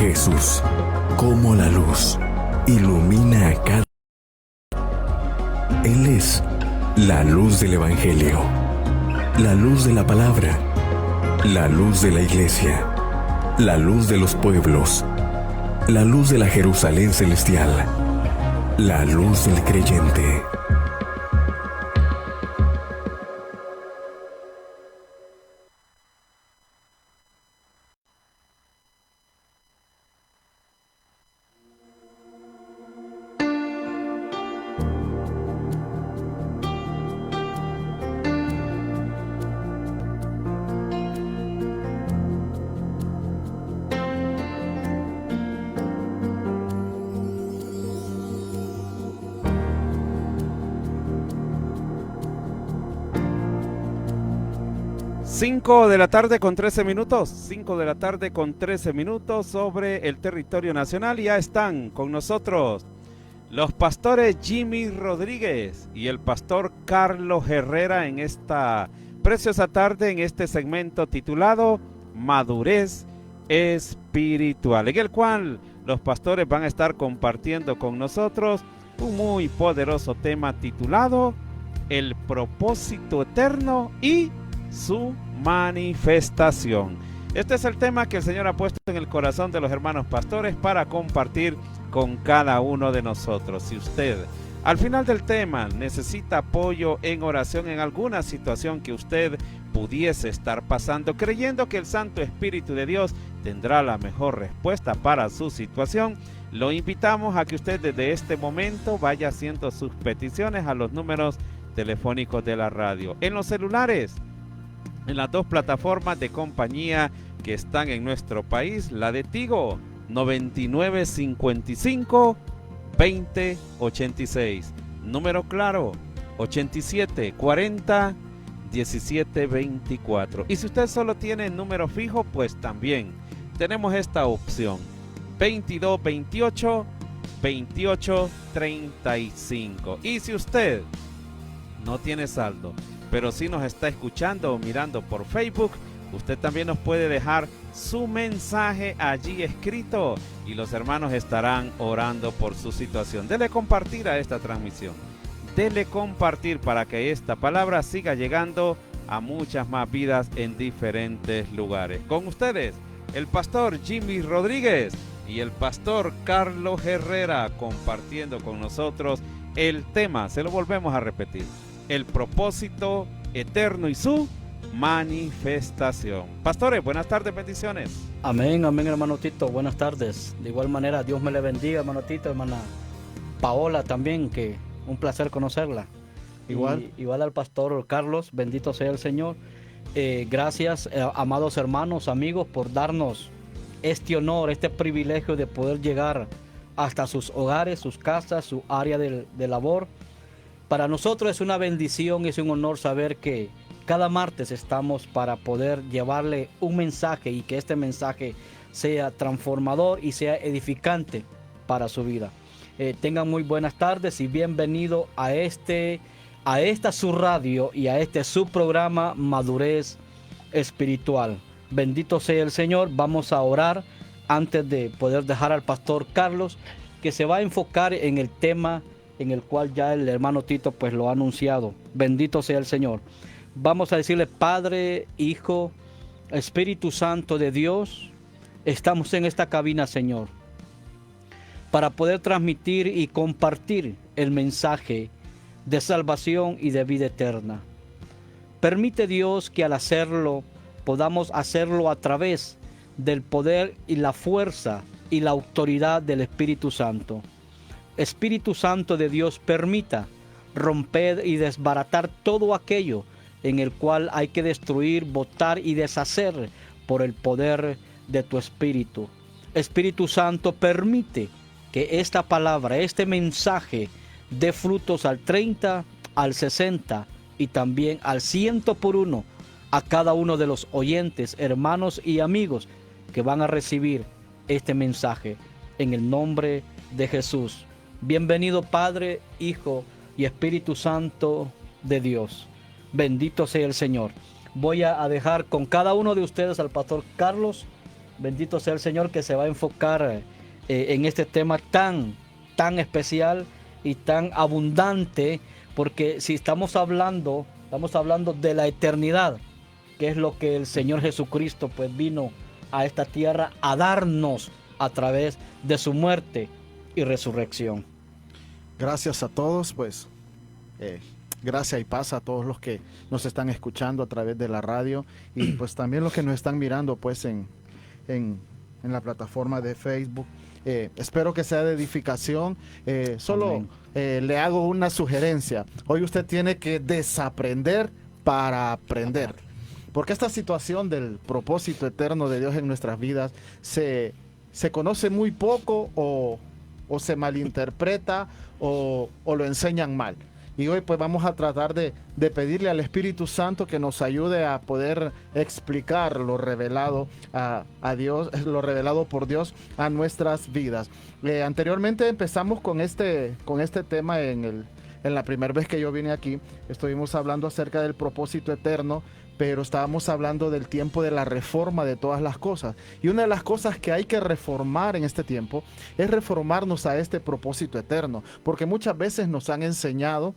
Jesús, como la luz, ilumina a cada... Él es la luz del Evangelio, la luz de la palabra, la luz de la iglesia, la luz de los pueblos, la luz de la Jerusalén celestial, la luz del creyente. Cinco de la tarde con 13 minutos, 5 de la tarde con 13 minutos sobre el territorio nacional. Ya están con nosotros los pastores Jimmy Rodríguez y el pastor Carlos Herrera en esta preciosa tarde, en este segmento titulado Madurez Espiritual, en el cual los pastores van a estar compartiendo con nosotros un muy poderoso tema titulado El propósito eterno y su manifestación. Este es el tema que el Señor ha puesto en el corazón de los hermanos pastores para compartir con cada uno de nosotros. Si usted al final del tema necesita apoyo en oración en alguna situación que usted pudiese estar pasando, creyendo que el Santo Espíritu de Dios tendrá la mejor respuesta para su situación, lo invitamos a que usted desde este momento vaya haciendo sus peticiones a los números telefónicos de la radio, en los celulares, en las dos plataformas de compañía que están en nuestro país, la de Tigo 9955 2086, número claro 8740 1724. Y si usted solo tiene número fijo, pues también tenemos esta opción 2228 2835. Y si usted no tiene saldo, pero si nos está escuchando o mirando por Facebook, usted también nos puede dejar su mensaje allí escrito y los hermanos estarán orando por su situación. Dele compartir a esta transmisión. Dele compartir para que esta palabra siga llegando a muchas más vidas en diferentes lugares. Con ustedes, el pastor Jimmy Rodríguez y el pastor Carlos Herrera compartiendo con nosotros el tema. Se lo volvemos a repetir. El propósito eterno y su manifestación. Pastores, buenas tardes, bendiciones. Amén, amén, hermano Tito, buenas tardes. De igual manera, Dios me le bendiga, hermano Tito, hermana Paola también, que un placer conocerla. Igual al pastor Carlos, bendito sea el Señor. Gracias, amados hermanos, amigos, por darnos este honor, este privilegio de poder llegar hasta sus hogares, sus casas, su área de labor. Para nosotros es una bendición, es un honor saber que cada martes estamos para poder llevarle un mensaje y que este mensaje sea transformador y sea edificante para su vida. Tengan muy buenas tardes y bienvenido a esta su radio y a este su programa Madurez Espiritual. Bendito sea el Señor. Vamos a orar antes de poder dejar al pastor Carlos, que se va a enfocar en el tema en el cual ya el hermano Tito pues lo ha anunciado. Bendito sea el Señor. Vamos a decirle: Padre, Hijo, Espíritu Santo de Dios, estamos en esta cabina, Señor, para poder transmitir y compartir el mensaje de salvación y de vida eterna. Permite, Dios, que al hacerlo podamos hacerlo a través del poder y la fuerza y la autoridad del Espíritu Santo. Espíritu Santo de Dios, permita romper y desbaratar todo aquello en el cual hay que destruir, botar y deshacer por el poder de tu Espíritu. Espíritu Santo, permite que esta palabra, este mensaje, dé frutos al 30, al 60 y también al 100 por uno a cada uno de los oyentes, hermanos y amigos que van a recibir este mensaje en el nombre de Jesús. Bienvenido, Padre, Hijo y Espíritu Santo de Dios. Bendito sea el Señor. Voy a dejar con cada uno de ustedes al pastor Carlos bendito sea el Señor, que se va a enfocar en este tema tan especial y tan abundante, porque si estamos hablando de la eternidad, que es lo que el Señor Jesucristo pues vino a esta tierra a darnos a través de su muerte y resurrección. Gracias a todos, pues gracias y paz a todos los que nos están escuchando a través de la radio y pues también los que nos están mirando pues en la plataforma de Facebook. Espero que sea de edificación. Solo le hago una sugerencia. Hoy usted tiene que desaprender para aprender. Porque esta situación del propósito eterno de Dios en nuestras vidas se conoce muy poco o se malinterpreta o lo enseñan mal. Y hoy pues vamos a tratar de pedirle al Espíritu Santo que nos ayude a poder explicar lo revelado a Dios, lo revelado por Dios a nuestras vidas. Anteriormente empezamos con este tema en la primera vez que yo vine aquí. Estuvimos hablando acerca del propósito eterno, pero estábamos hablando del tiempo de la reforma de todas las cosas. Y una de las cosas que hay que reformar en este tiempo es reformarnos a este propósito eterno, porque muchas veces nos han enseñado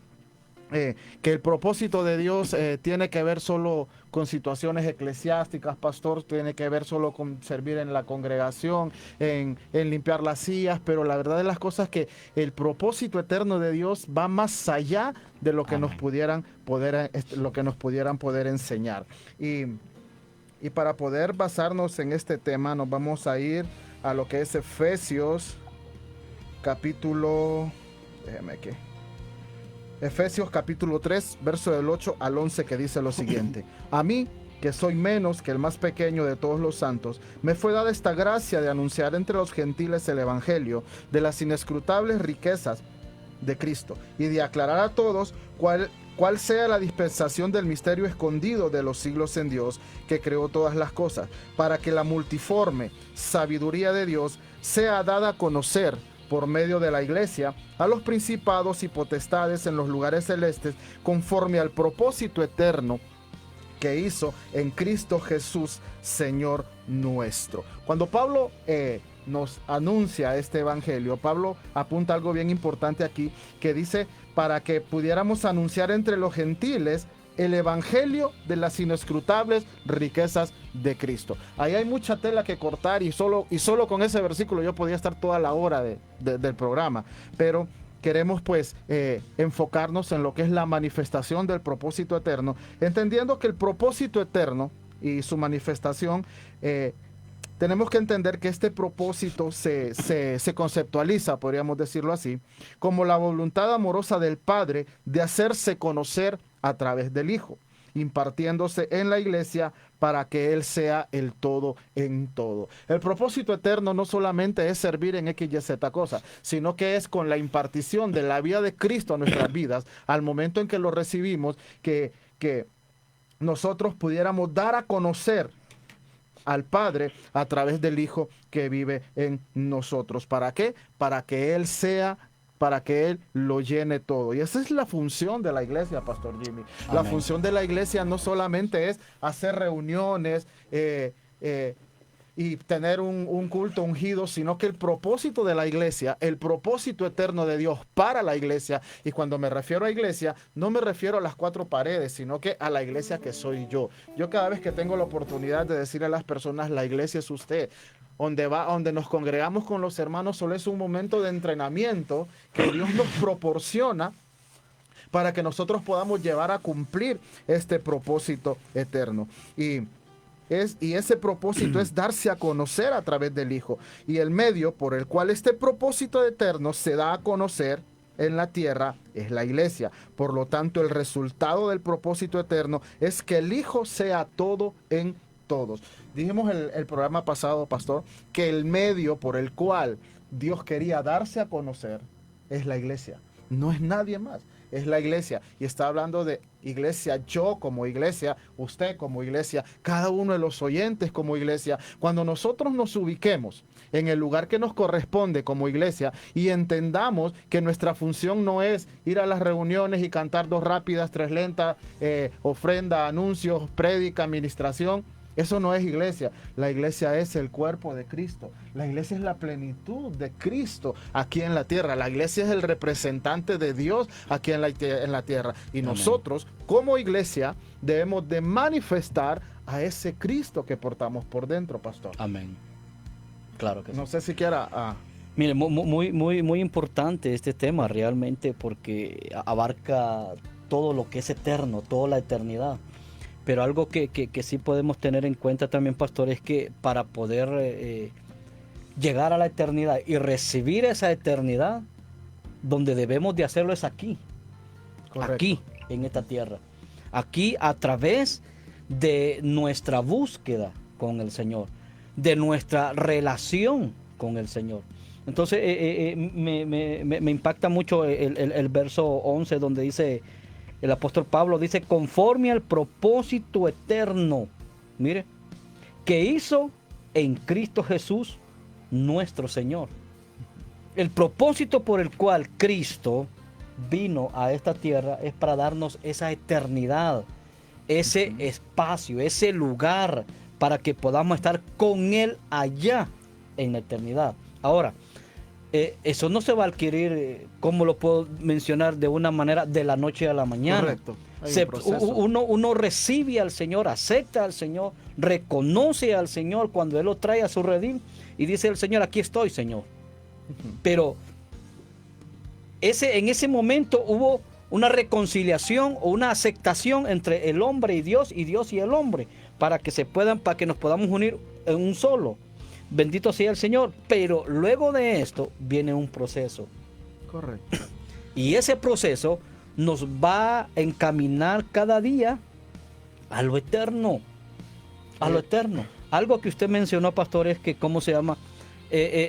que el propósito de Dios tiene que ver solo con situaciones eclesiásticas, pastor, tiene que ver solo con servir en la congregación, en limpiar las sillas, pero la verdad de las cosas es que el propósito eterno de Dios va más allá de lo que nos pudieran poder enseñar. Y para poder basarnos en este tema, nos vamos a ir a lo que es Efesios capítulo, Efesios capítulo 3, verso del 8 al 11, que dice lo siguiente: a mí, que soy menos que el más pequeño de todos los santos, me fue dada esta gracia de anunciar entre los gentiles el evangelio de las inescrutables riquezas de Cristo y de aclarar a todos cuál sea la dispensación del misterio escondido de los siglos en Dios, que creó todas las cosas, para que la multiforme sabiduría de Dios sea dada a conocer por medio de la iglesia a los principados y potestades en los lugares celestes, conforme al propósito eterno que hizo en Cristo Jesús, Señor nuestro. Cuando Pablo nos anuncia este evangelio, Pablo apunta algo bien importante aquí, que dice, para que pudiéramos anunciar entre los gentiles el evangelio de las inescrutables riquezas de Cristo. Ahí hay mucha tela que cortar y solo con ese versículo yo podía estar toda la hora del programa, pero queremos pues enfocarnos en lo que es la manifestación del propósito eterno, entendiendo que el propósito eterno y su manifestación, tenemos que entender que este propósito se conceptualiza, podríamos decirlo así, como la voluntad amorosa del Padre de hacerse conocer a través del Hijo, impartiéndose en la iglesia para que Él sea el todo en todo. El propósito eterno no solamente es servir en X, Y, Z cosa, sino que es con la impartición de la vida de Cristo a nuestras vidas, al momento en que lo recibimos, que nosotros pudiéramos dar a conocer al Padre a través del Hijo que vive en nosotros. ¿Para qué? Para que Él lo llene todo. Y esa es la función de la iglesia, Pastor Jimmy. Amén. La función de la iglesia no solamente es hacer reuniones y tener un culto ungido, sino que el propósito de la iglesia, el propósito eterno de Dios para la iglesia, y cuando me refiero a iglesia, no me refiero a las cuatro paredes, sino que a la iglesia que soy yo. Yo cada vez que tengo la oportunidad de decirle a las personas, la iglesia es usted. Donde nos congregamos con los hermanos, solo es un momento de entrenamiento que Dios nos proporciona para que nosotros podamos llevar a cumplir este propósito eterno. Y ese propósito es darse a conocer a través del Hijo. Y el medio por el cual este propósito eterno se da a conocer en la tierra es la iglesia. Por lo tanto, el resultado del propósito eterno es que el Hijo sea todo en todos. Dijimos el programa pasado, pastor, que el medio por el cual Dios quería darse a conocer es la iglesia. No es nadie más, es la iglesia. Y está hablando de iglesia, yo como iglesia, usted como iglesia, cada uno de los oyentes como iglesia. Cuando nosotros nos ubiquemos en el lugar que nos corresponde como iglesia y entendamos que nuestra función no es ir a las reuniones y cantar 2 rápidas, 3 lentas, ofrenda, anuncios, prédica, administración, Eso no es iglesia. La iglesia es el cuerpo de Cristo. La iglesia es la plenitud de Cristo aquí en la tierra. La iglesia es el representante de Dios aquí en la tierra. Y Amén. nosotros, como iglesia, debemos de manifestar a ese Cristo que portamos por dentro, pastor. Amén. Claro que sí. No sé si quiera... Mire, muy importante este tema realmente, porque abarca todo lo que es eterno, toda la eternidad. Pero algo que sí podemos tener en cuenta también, pastor, es que para poder llegar a la eternidad y recibir esa eternidad, donde debemos de hacerlo es aquí. Correcto. Aquí, en esta tierra. Aquí a través de nuestra búsqueda con el Señor, de nuestra relación con el Señor. Entonces me impacta mucho el verso 11, donde dice, el apóstol Pablo dice, conforme al propósito eterno, mire, que hizo en Cristo Jesús nuestro Señor. El propósito por el cual Cristo vino a esta tierra es para darnos esa eternidad, ese espacio, ese lugar para que podamos estar con Él allá en la eternidad. Ahora, eso no se va a adquirir, como lo puedo mencionar, de una manera de la noche a la mañana. Correcto. Uno recibe al Señor, acepta al Señor, reconoce al Señor cuando Él lo trae a su redil y dice el Señor, aquí estoy, Señor. Pero en ese momento hubo una reconciliación o una aceptación entre el hombre y Dios y el hombre, para que nos podamos unir en un solo. Bendito sea el Señor. Pero luego de esto viene un proceso. Correcto. Y ese proceso nos va a encaminar cada día a lo eterno. A lo eterno. Algo que usted mencionó, pastor, es que, ¿cómo se llama?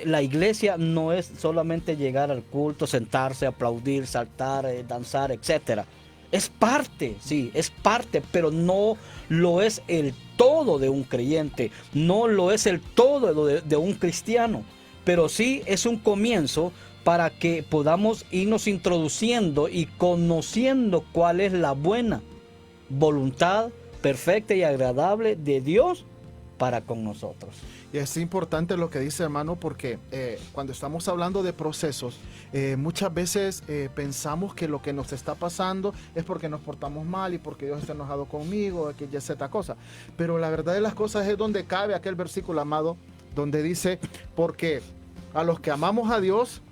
La iglesia no es solamente llegar al culto, sentarse, aplaudir, saltar, danzar, etcétera. Es parte, sí, es parte, pero no lo es el todo de un creyente, no lo es el todo de un cristiano, pero sí es un comienzo para que podamos irnos introduciendo y conociendo cuál es la buena voluntad perfecta y agradable de Dios para con nosotros. Y es importante lo que dice, hermano, porque cuando estamos hablando de procesos, muchas veces pensamos que lo que nos está pasando es porque nos portamos mal y porque Dios está enojado conmigo, que ya sea esta cosa. Pero la verdad de las cosas es donde cabe aquel versículo, amado, donde dice, porque a los que amamos a Dios,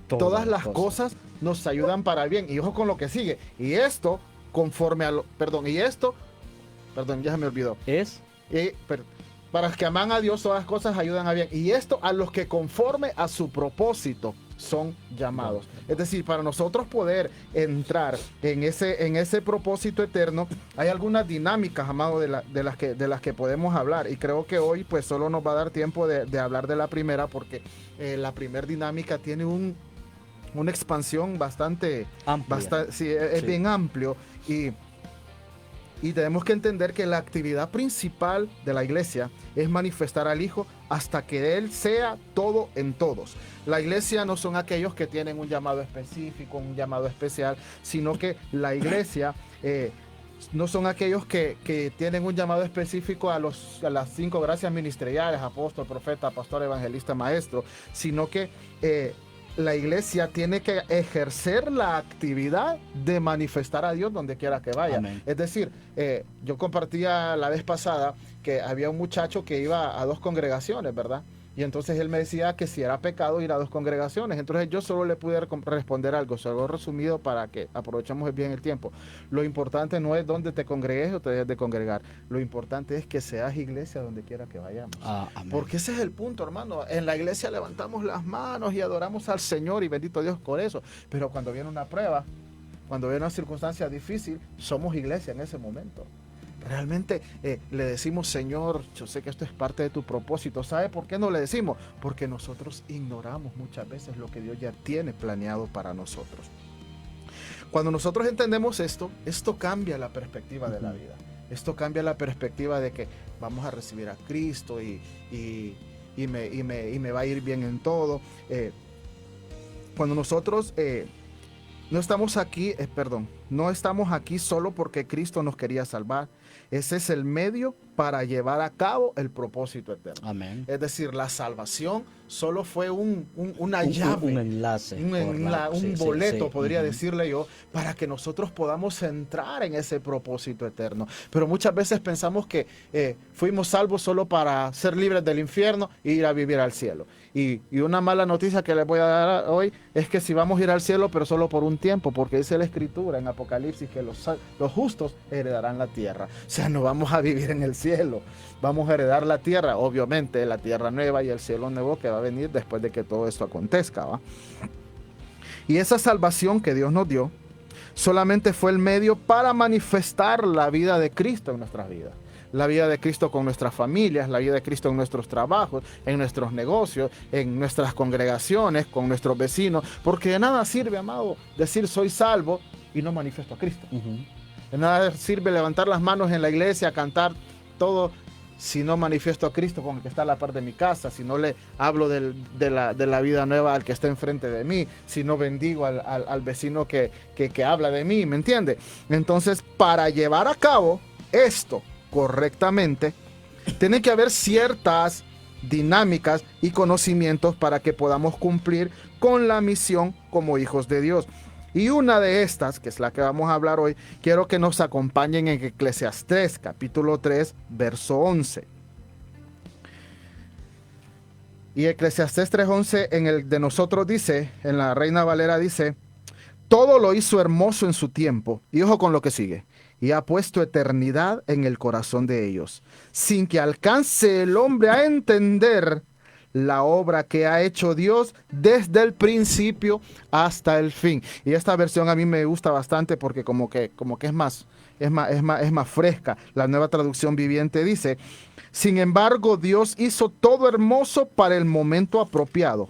todas las cosas nos ayudan para el bien. Y ojo con lo que sigue. Y esto, conforme a lo... Perdón, ya se me olvidó. Para los que aman a Dios, todas las cosas ayudan a bien. Y esto a los que conforme a su propósito son llamados. Es decir, para nosotros poder entrar en ese propósito eterno, hay algunas dinámicas, amado, de las que podemos hablar. Y creo que hoy pues solo nos va a dar tiempo de hablar de la primera, porque la primera dinámica tiene una expansión bastante amplia. Es bien amplio. Y tenemos que entender que la actividad principal de la iglesia es manifestar al Hijo hasta que Él sea todo en todos. La iglesia no son aquellos que tienen un llamado específico, un llamado especial, sino que la iglesia no son aquellos que tienen un llamado específico a las 5 gracias ministeriales, apóstol, profeta, pastor, evangelista, maestro, sino que la iglesia tiene que ejercer la actividad de manifestar a Dios donde quiera que vaya. Amén. Es decir, yo compartía la vez pasada que había un muchacho que iba a 2 congregaciones, ¿verdad? Y entonces él me decía que si era pecado ir a 2 congregaciones. Entonces yo solo le pude responder algo resumido para que aprovechemos bien el tiempo. Lo importante no es dónde te congregues o te dejes de congregar. Lo importante es que seas iglesia donde quiera que vayamos. Porque ese es el punto, hermano. En la iglesia levantamos las manos y adoramos al Señor y bendito Dios por eso. Pero cuando viene una prueba, cuando viene una circunstancia difícil, somos iglesia en ese momento. Realmente le decimos, Señor, yo sé que esto es parte de tu propósito. ¿Sabe por qué no le decimos? Porque nosotros ignoramos muchas veces lo que Dios ya tiene planeado para nosotros. Cuando nosotros entendemos esto cambia la perspectiva de la vida. Esto cambia la perspectiva de que vamos a recibir a Cristo y me va a ir bien en todo. Cuando nosotros no estamos aquí, no estamos aquí solo porque Cristo nos quería salvar. Ese es el medio para llevar a cabo el propósito eterno. Amén. Es decir, la salvación solo fue una llave, un enlace, un boleto, sí. podría decirle yo, para que nosotros podamos entrar en ese propósito eterno. Pero muchas veces pensamos que fuimos salvos solo para ser libres del infierno e ir a vivir al cielo. Y una mala noticia que les voy a dar hoy es que si vamos a ir al cielo, pero solo por un tiempo, porque dice la Escritura en Apocalipsis que los justos heredarán la tierra. O sea, no vamos a vivir en el cielo, vamos a heredar la tierra, obviamente la tierra nueva y el cielo nuevo que va a venir después de que todo esto acontezca, ¿va? Y esa salvación que Dios nos dio solamente fue el medio para manifestar la vida de Cristo en nuestras vidas. La vida de Cristo con nuestras familias, la vida de Cristo en nuestros trabajos, en nuestros negocios, en nuestras congregaciones, con nuestros vecinos, porque de nada sirve, amado, decir soy salvo y no manifiesto a Cristo. De nada sirve levantar las manos en la iglesia, cantar todo, si no manifiesto a Cristo con el que está a la par de mi casa, si no le hablo de la vida nueva al que está enfrente de mí, si no bendigo al vecino que habla de mí, ¿me entiende? Entonces, para llevar a cabo esto correctamente, tiene que haber ciertas dinámicas y conocimientos para que podamos cumplir con la misión como hijos de Dios. Y una de estas, que es la que vamos a hablar hoy, quiero que nos acompañen en Eclesiastés, capítulo 3, verso 11. Y Eclesiastés 3:11 en el de nosotros dice, en la Reina Valera dice, todo lo hizo hermoso en su tiempo. Y ojo con lo que sigue. Y ha puesto eternidad en el corazón de ellos, sin que alcance el hombre a entender la obra que ha hecho Dios desde el principio hasta el fin. Y esta versión a mí me gusta bastante porque como que es más fresca. La Nueva Traducción Viviente dice, sin embargo, Dios hizo todo hermoso para el momento apropiado.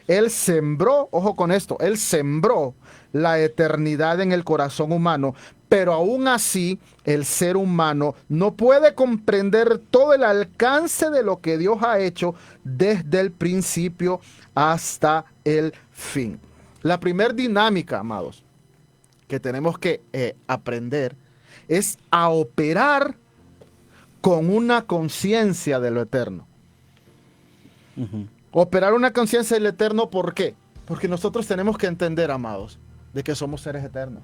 Él sembró, ojo con esto, Él sembró la eternidad en el corazón humano, pero aún así el ser humano no puede comprender todo el alcance de lo que Dios ha hecho desde el principio hasta el fin. La primera dinámica, amados, que tenemos que aprender es a operar con una conciencia de lo eterno. Operar una conciencia del eterno, ¿por qué? Porque nosotros tenemos que entender, amados, de que somos seres eternos.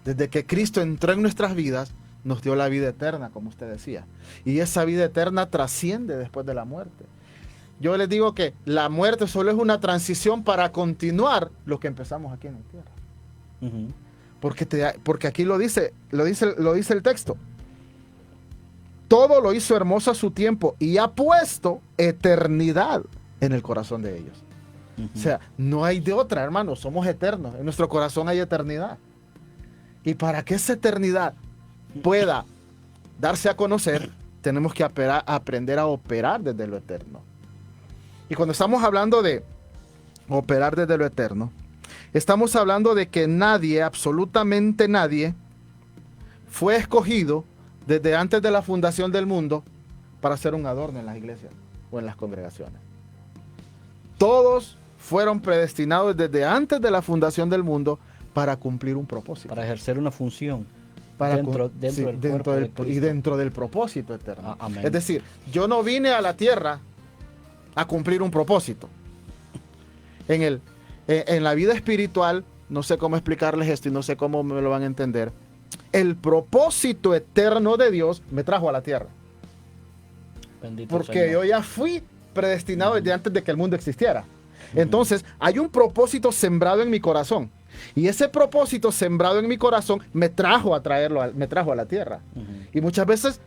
Desde que Cristo entró en nuestras vidas, nos dio la vida eterna, como usted decía. Y esa vida eterna trasciende después de la muerte. Yo les digo que la muerte solo es una transición para continuar lo que empezamos aquí en la tierra. Porque aquí lo dice el texto. Todo lo hizo hermoso a su tiempo y ha puesto eternidad en el corazón de ellos. O sea, no hay de otra, hermanos, somos eternos. En nuestro corazón hay eternidad. Y para que esa eternidad pueda darse a conocer, tenemos que aprender a operar desde lo eterno. Y cuando estamos hablando de operar desde lo eterno, estamos hablando de que nadie, absolutamente nadie, fue escogido desde antes de la fundación del mundo para ser un adorno en las iglesias o en las congregaciones. Todos fueron predestinados desde antes de la fundación del mundo para cumplir un propósito. Para ejercer una función Dentro del propósito eterno. Es decir, yo no vine a la tierra a cumplir un propósito. En la vida espiritual, no sé cómo explicarles esto y no sé cómo me lo van a entender. El propósito eterno de Dios me trajo a la tierra. Bendito porque Señor. yo ya fui predestinado desde antes de que el mundo existiera. Entonces, hay un propósito sembrado en mi corazón. Y ese propósito sembrado en mi corazón me trajo a la tierra. Y muchas veces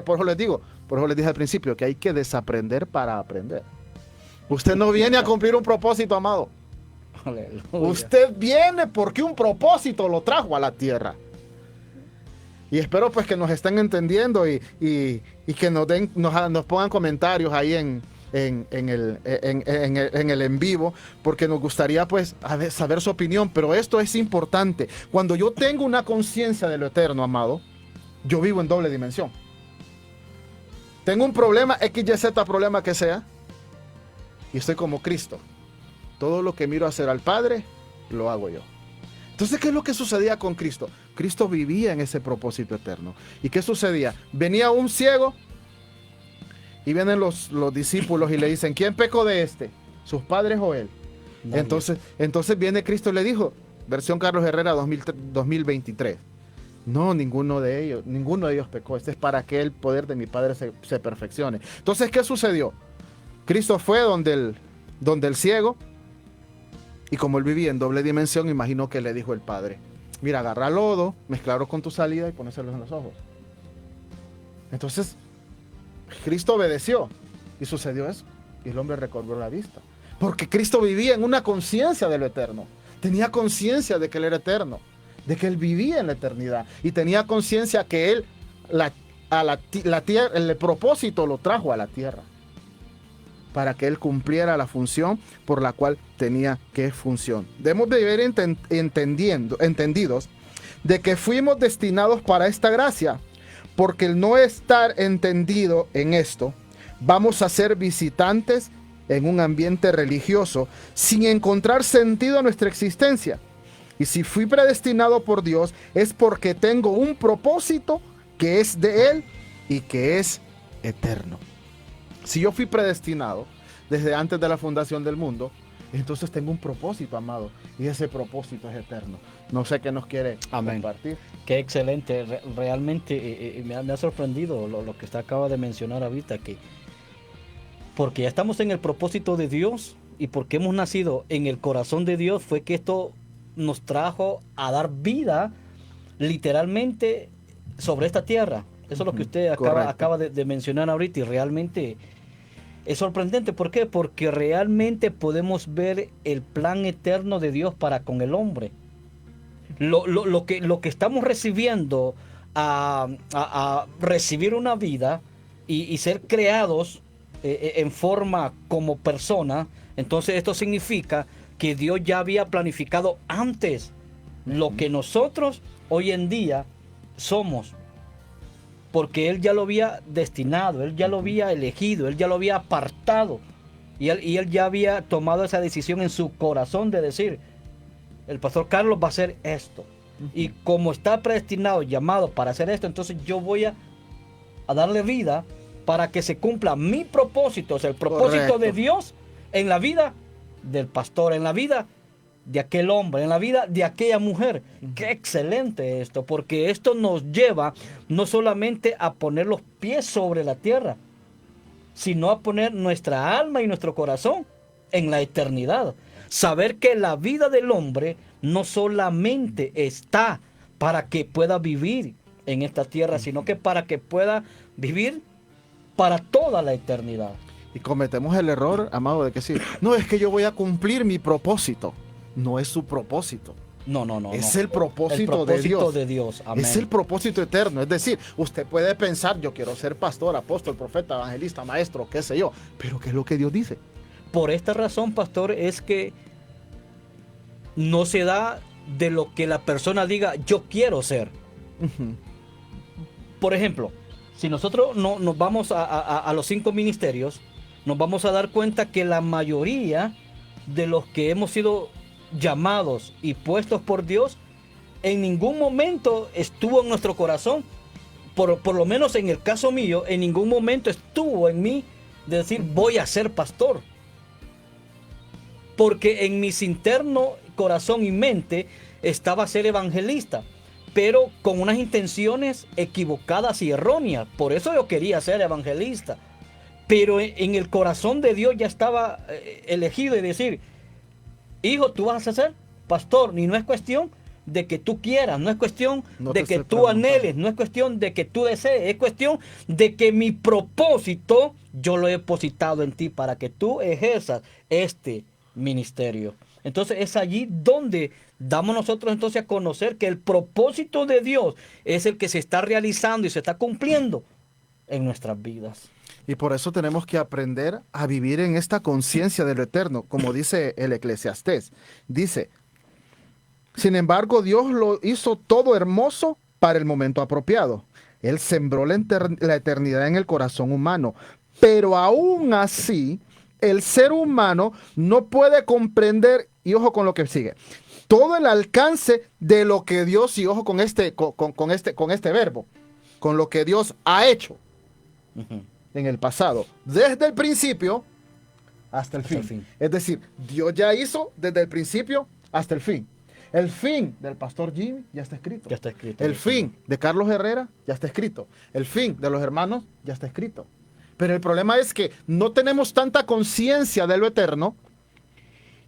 por eso les dije al principio que hay que desaprender para aprender. Usted no viene a cumplir un propósito, amado. Aleluya. Usted viene porque un propósito lo trajo a la tierra. Y espero pues que nos estén entendiendo y que nos pongan comentarios ahí en el en vivo, porque nos gustaría pues saber su opinión. Pero esto es importante. Cuando yo tengo una conciencia de lo eterno, amado, yo vivo en doble dimensión. Tengo un problema, XYZ problema que sea, y estoy como Cristo. Todo lo que miro hacer al Padre, lo hago yo. Entonces, ¿qué es lo que sucedía con Cristo? Cristo vivía en ese propósito eterno. ¿Y qué sucedía? Venía un ciego y vienen los discípulos y le dicen, ¿quién pecó de este? ¿Sus padres o él? Entonces viene Cristo y le dijo, versión Carlos Herrera 2023, no, ninguno de ellos pecó. Este es para que el poder de mi Padre se perfeccione. Entonces, ¿qué sucedió? Cristo fue donde el ciego, y como él vivía en doble dimensión, imaginó que le dijo el Padre, mira, agarra lodo, mezclarlo con tu salida y ponéselo en los ojos. Entonces, Cristo obedeció y sucedió eso. Y el hombre recobró la vista. Porque Cristo vivía en una conciencia de lo eterno. Tenía conciencia de que Él era eterno, de que Él vivía en la eternidad. Y tenía conciencia que Él, la tierra, el propósito lo trajo a la tierra, para que Él cumpliera la función por la cual tenía que función. Debemos de vivir entendidos de que fuimos destinados para esta gracia, porque el no estar entendido en esto, vamos a ser visitantes en un ambiente religioso sin encontrar sentido a nuestra existencia. Y si fui predestinado por Dios, es porque tengo un propósito que es de Él y que es eterno. Si yo fui predestinado desde antes de la fundación del mundo, entonces tengo un propósito, amado, y ese propósito es eterno. No sé qué nos quiere compartir. Qué excelente, realmente me ha sorprendido lo que usted acaba de mencionar ahorita, que porque ya estamos en el propósito de Dios y porque hemos nacido en el corazón de Dios, fue que esto nos trajo a dar vida literalmente sobre esta tierra. Eso es lo que usted acaba de mencionar ahorita, y realmente es sorprendente. ¿Por qué? Porque realmente podemos ver el plan eterno de Dios para con el hombre. Lo que estamos recibiendo a recibir una vida y ser creados en forma como persona, entonces esto significa que Dios ya había planificado antes lo que nosotros hoy en día somos. Porque Él ya lo había destinado, Él ya lo había elegido, Él ya lo había apartado. Y él ya había tomado esa decisión en su corazón de decir, el pastor Carlos va a hacer esto. Y como está predestinado, llamado para hacer esto, entonces yo voy a darle vida para que se cumpla mi propósito, o sea, el propósito de Dios en la vida del pastor, en la vida de aquel hombre, en la vida de aquella mujer. Qué excelente esto, porque esto nos lleva no solamente a poner los pies sobre la tierra, sino a poner nuestra alma y nuestro corazón en la eternidad. Saber que la vida del hombre no solamente está para que pueda vivir en esta tierra, sino que para que pueda vivir para toda la eternidad. Y cometemos el error, amado, de que sí, no, es que yo voy a cumplir mi propósito. No es su propósito. No. Es el propósito de Dios. Amén. Es el propósito eterno. Es decir, usted puede pensar, yo quiero ser pastor, apóstol, profeta, evangelista, maestro, qué sé yo. Pero ¿qué es lo que Dios dice? Por esta razón, pastor, es que no se da de lo que la persona diga, yo quiero ser. Por ejemplo, si nosotros nos vamos a los 5 ministerios, nos vamos a dar cuenta que la mayoría de los que hemos sido llamados y puestos por Dios, en ningún momento estuvo en nuestro corazón, por lo menos en el caso mío, en ningún momento estuvo en mí de decir voy a ser pastor, porque en mis interno corazón y mente estaba ser evangelista, pero con unas intenciones equivocadas y erróneas. Por eso yo quería ser evangelista, pero en el corazón de Dios ya estaba elegido y decir, hijo, tú vas a ser pastor, y no es cuestión de que tú quieras, no es cuestión de que tú anheles, no es cuestión de que tú desees, es cuestión de que mi propósito yo lo he depositado en ti para que tú ejerzas este ministerio. Entonces es allí donde damos nosotros entonces a conocer que el propósito de Dios es el que se está realizando y se está cumpliendo en nuestras vidas. Y por eso tenemos que aprender a vivir en esta conciencia de lo eterno, como dice el Eclesiastés. Dice, sin embargo, Dios lo hizo todo hermoso para el momento apropiado. Él sembró la eternidad en el corazón humano, pero aún así, el ser humano no puede comprender, y ojo con lo que sigue, todo el alcance de lo que Dios, y ojo con este verbo, con lo que Dios ha hecho en el pasado, desde el principio hasta el fin. Es decir, Dios ya hizo desde el principio hasta el fin. El fin del pastor Jimmy ya está escrito. Ya está escrito. El fin de Carlos Herrera ya está escrito. El fin de los hermanos ya está escrito. Pero el problema es que no tenemos tanta conciencia de lo eterno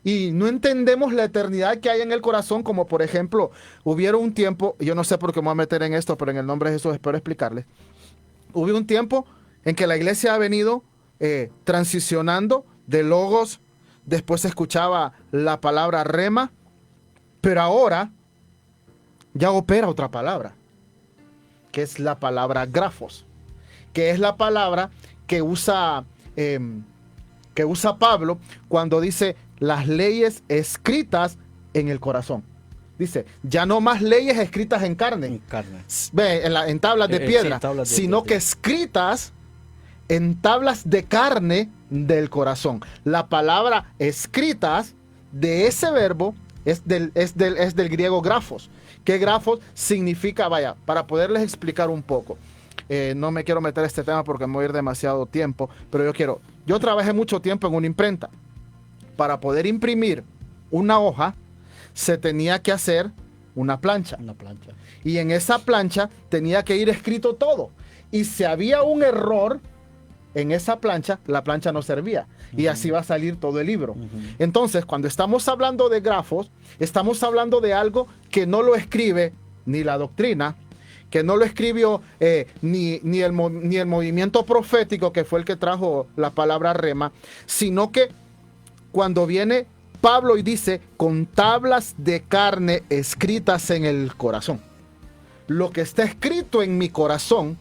y no entendemos la eternidad que hay en el corazón, como por ejemplo, hubieron un tiempo, yo no sé por qué me voy a meter en esto, pero en el nombre de Jesús espero explicarles. Hubo un tiempo en que la iglesia ha venido transicionando de logos, después se escuchaba la palabra rema, pero ahora ya opera otra palabra, que es la palabra grafos, que es la palabra que usa Pablo cuando dice las leyes escritas en el corazón. Dice, ya no más leyes escritas en carne, en tablas de piedra, sino que escritas en tablas de carne del corazón. La palabra escritas de ese verbo es del griego grafos. ¿Qué grafos significa? Vaya, para poderles explicar un poco. No me quiero meter en este tema porque me voy a ir demasiado tiempo, pero yo trabajé mucho tiempo en una imprenta. Para poder imprimir una hoja, se tenía que hacer una plancha. Y en esa plancha tenía que ir escrito todo. Y si había un error en esa plancha, la plancha no servía. Y así va a salir todo el libro. Entonces, cuando estamos hablando de grafos, estamos hablando de algo que no lo escribe ni la doctrina, que no lo escribió ni el movimiento profético, que fue el que trajo la palabra rema, sino que cuando viene Pablo y dice, con tablas de carne escritas en el corazón. Lo que está escrito en mi corazón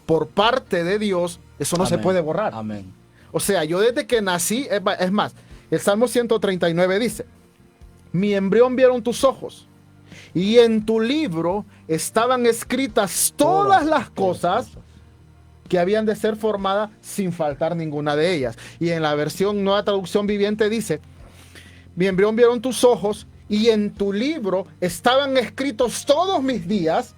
por parte de Dios, eso no se puede borrar. Amén. O sea, yo desde que nací, es más, el Salmo 139 dice, mi embrión vieron tus ojos, y en tu libro estaban escritas todas las cosas que habían de ser formadas sin faltar ninguna de ellas. Y en la versión Nueva Traducción Viviente dice, mi embrión vieron tus ojos, y en tu libro estaban escritos todos mis días,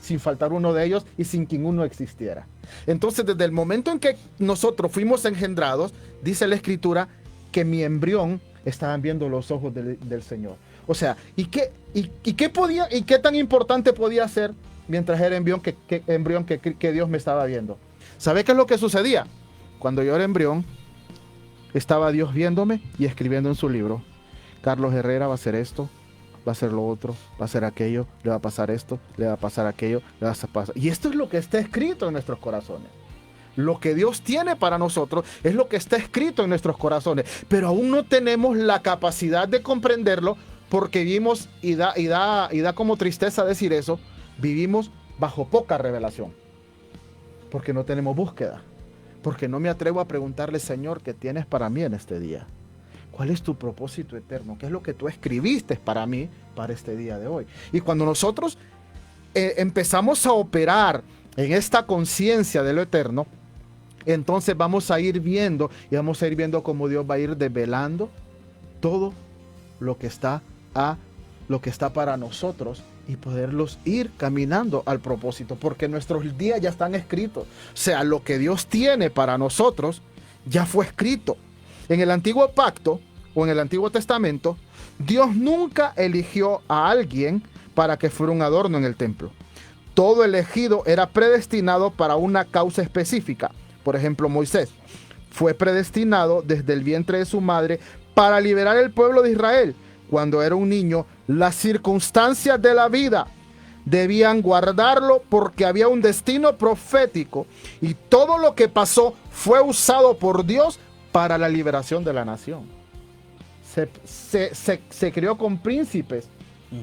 sin faltar uno de ellos y sin que ninguno existiera. Entonces, desde el momento en que nosotros fuimos engendrados, dice la Escritura que mi embrión estaban viendo los ojos del Señor. O sea, ¿y qué tan importante podía ser mientras era embrión que Dios me estaba viendo? ¿Sabe qué es lo que sucedía? Cuando yo era embrión, estaba Dios viéndome y escribiendo en su libro, Carlos Herrera va a hacer esto, va a hacer lo otro, va a hacer aquello, le va a pasar esto, le va a pasar aquello, le va a pasar. Y esto es lo que está escrito en nuestros corazones. Lo que Dios tiene para nosotros es lo que está escrito en nuestros corazones. Pero aún no tenemos la capacidad de comprenderlo porque vivimos, y da como tristeza decir eso, vivimos bajo poca revelación. Porque no tenemos búsqueda. Porque no me atrevo a preguntarle, Señor, ¿qué tienes para mí en este día? ¿Cuál es tu propósito eterno? ¿Qué es lo que tú escribiste para mí, para este día de hoy? Y cuando nosotros empezamos a operar en esta conciencia de lo eterno, entonces vamos a ir viendo cómo Dios va a ir desvelando todo lo que está para nosotros y poderlos ir caminando al propósito, porque nuestros días ya están escritos. O sea, lo que Dios tiene para nosotros ya fue escrito. En el Antiguo Pacto o en el Antiguo Testamento, Dios nunca eligió a alguien para que fuera un adorno en el templo. Todo elegido era predestinado para una causa específica. Por ejemplo, Moisés fue predestinado desde el vientre de su madre para liberar el pueblo de Israel. Cuando era un niño, las circunstancias de la vida debían guardarlo porque había un destino profético y todo lo que pasó fue usado por Dios para la liberación de la nación. Se crió con príncipes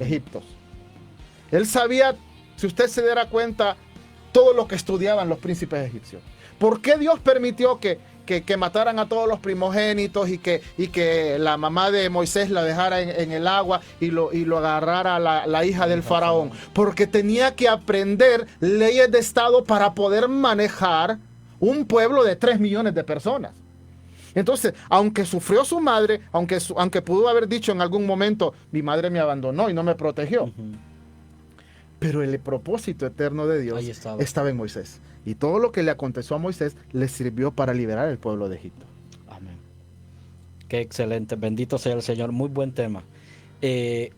egipcios. Él sabía, si usted se diera cuenta, todo lo que estudiaban los príncipes egipcios. ¿Por qué Dios permitió que mataran a todos los primogénitos y que la mamá de Moisés la dejara en el agua y lo agarrara la hija del faraón? Porque tenía que aprender leyes de Estado para poder manejar un pueblo de 3 millones de personas. Entonces, aunque sufrió su madre, aunque pudo haber dicho en algún momento, mi madre me abandonó y no me protegió, pero el propósito eterno de Dios estaba en Moisés. Y todo lo que le aconteció a Moisés le sirvió para liberar al pueblo de Egipto. Amén. Qué excelente, bendito sea el Señor, muy buen tema.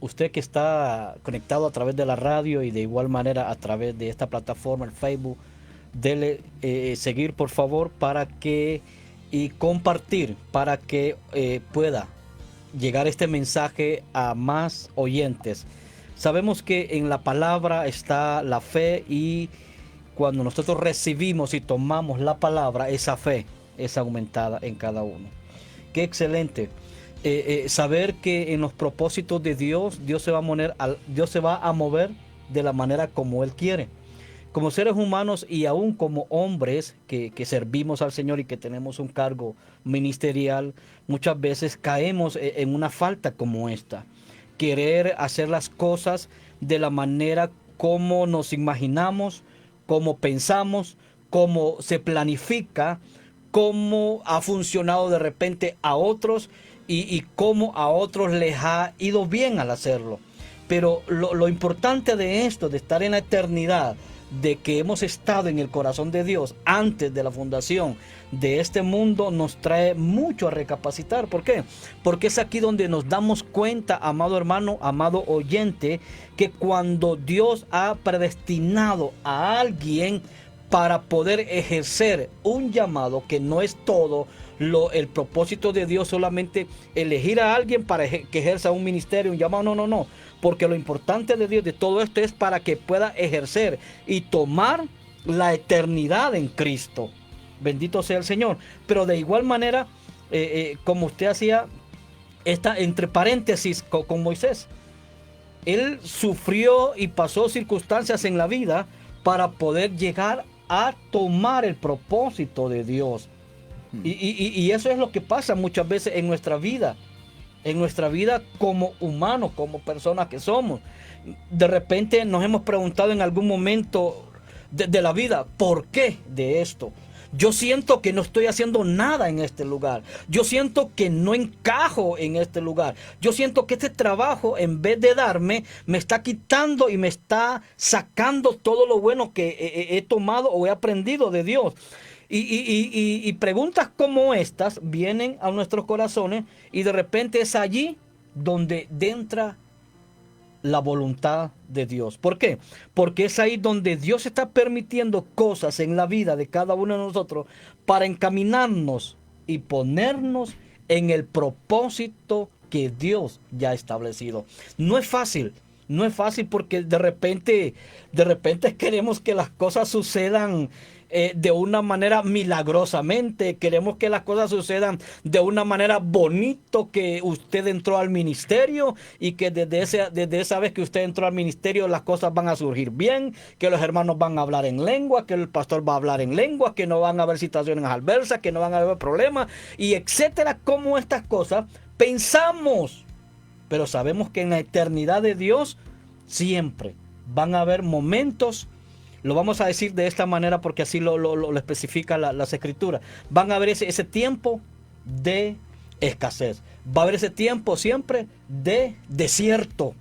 Usted que está conectado a través de la radio y de igual manera a través de esta plataforma, el Facebook, dele seguir por favor y compartir para que pueda llegar este mensaje a más oyentes. Sabemos que en la palabra está la fe, y cuando nosotros recibimos y tomamos la palabra, esa fe es aumentada en cada uno. Qué excelente. Saber que en los propósitos de Dios, Dios se va a mover de la manera como Él quiere. Como seres humanos y aún como hombres que servimos al Señor y que tenemos un cargo ministerial, muchas veces caemos en una falta como esta. Querer hacer las cosas de la manera como nos imaginamos, como pensamos, como se planifica, cómo ha funcionado de repente a otros y cómo a otros les ha ido bien al hacerlo. Pero lo importante de esto, de estar en la eternidad, de que hemos estado en el corazón de Dios antes de la fundación de este mundo, nos trae mucho a recapacitar. ¿Por qué? Porque es aquí donde nos damos cuenta, amado hermano, amado oyente, que cuando Dios ha predestinado a alguien para poder ejercer un llamado, que no es todo el propósito de Dios solamente elegir a alguien para que ejerza un ministerio, un llamado, no, porque lo importante de Dios de todo esto es para que pueda ejercer y tomar la eternidad en Cristo. Bendito sea el Señor. Pero de igual manera, como usted hacía esta entre paréntesis con Moisés, él sufrió y pasó circunstancias en la vida para poder llegar a tomar el propósito de Dios. Y eso es lo que pasa muchas veces en nuestra vida como humanos, como personas que somos. De repente nos hemos preguntado en algún momento de la vida, ¿por qué de esto? Yo siento que no estoy haciendo nada en este lugar. Yo siento que no encajo en este lugar. Yo siento que este trabajo, en vez de darme, me está quitando y me está sacando todo lo bueno que he tomado o he aprendido de Dios. Y preguntas como estas vienen a nuestros corazones, y de repente es allí donde entra la voluntad de Dios. ¿Por qué? Porque es ahí donde Dios está permitiendo cosas en la vida de cada uno de nosotros para encaminarnos y ponernos en el propósito que Dios ya ha establecido. No es fácil porque de repente queremos que las cosas sucedan de una manera milagrosamente. Queremos que las cosas sucedan de una manera bonito, que usted entró al ministerio y que desde esa vez que usted entró al ministerio las cosas van a surgir bien, que los hermanos van a hablar en lengua, que el pastor va a hablar en lengua, que no van a haber situaciones adversas, que no van a haber problemas, y etcétera. Como estas cosas pensamos, pero sabemos que en la eternidad de Dios siempre van a haber momentos. Lo vamos a decir de esta manera porque así lo especifica las escrituras. Van a haber ese tiempo de escasez. Va a haber ese tiempo siempre de desierto.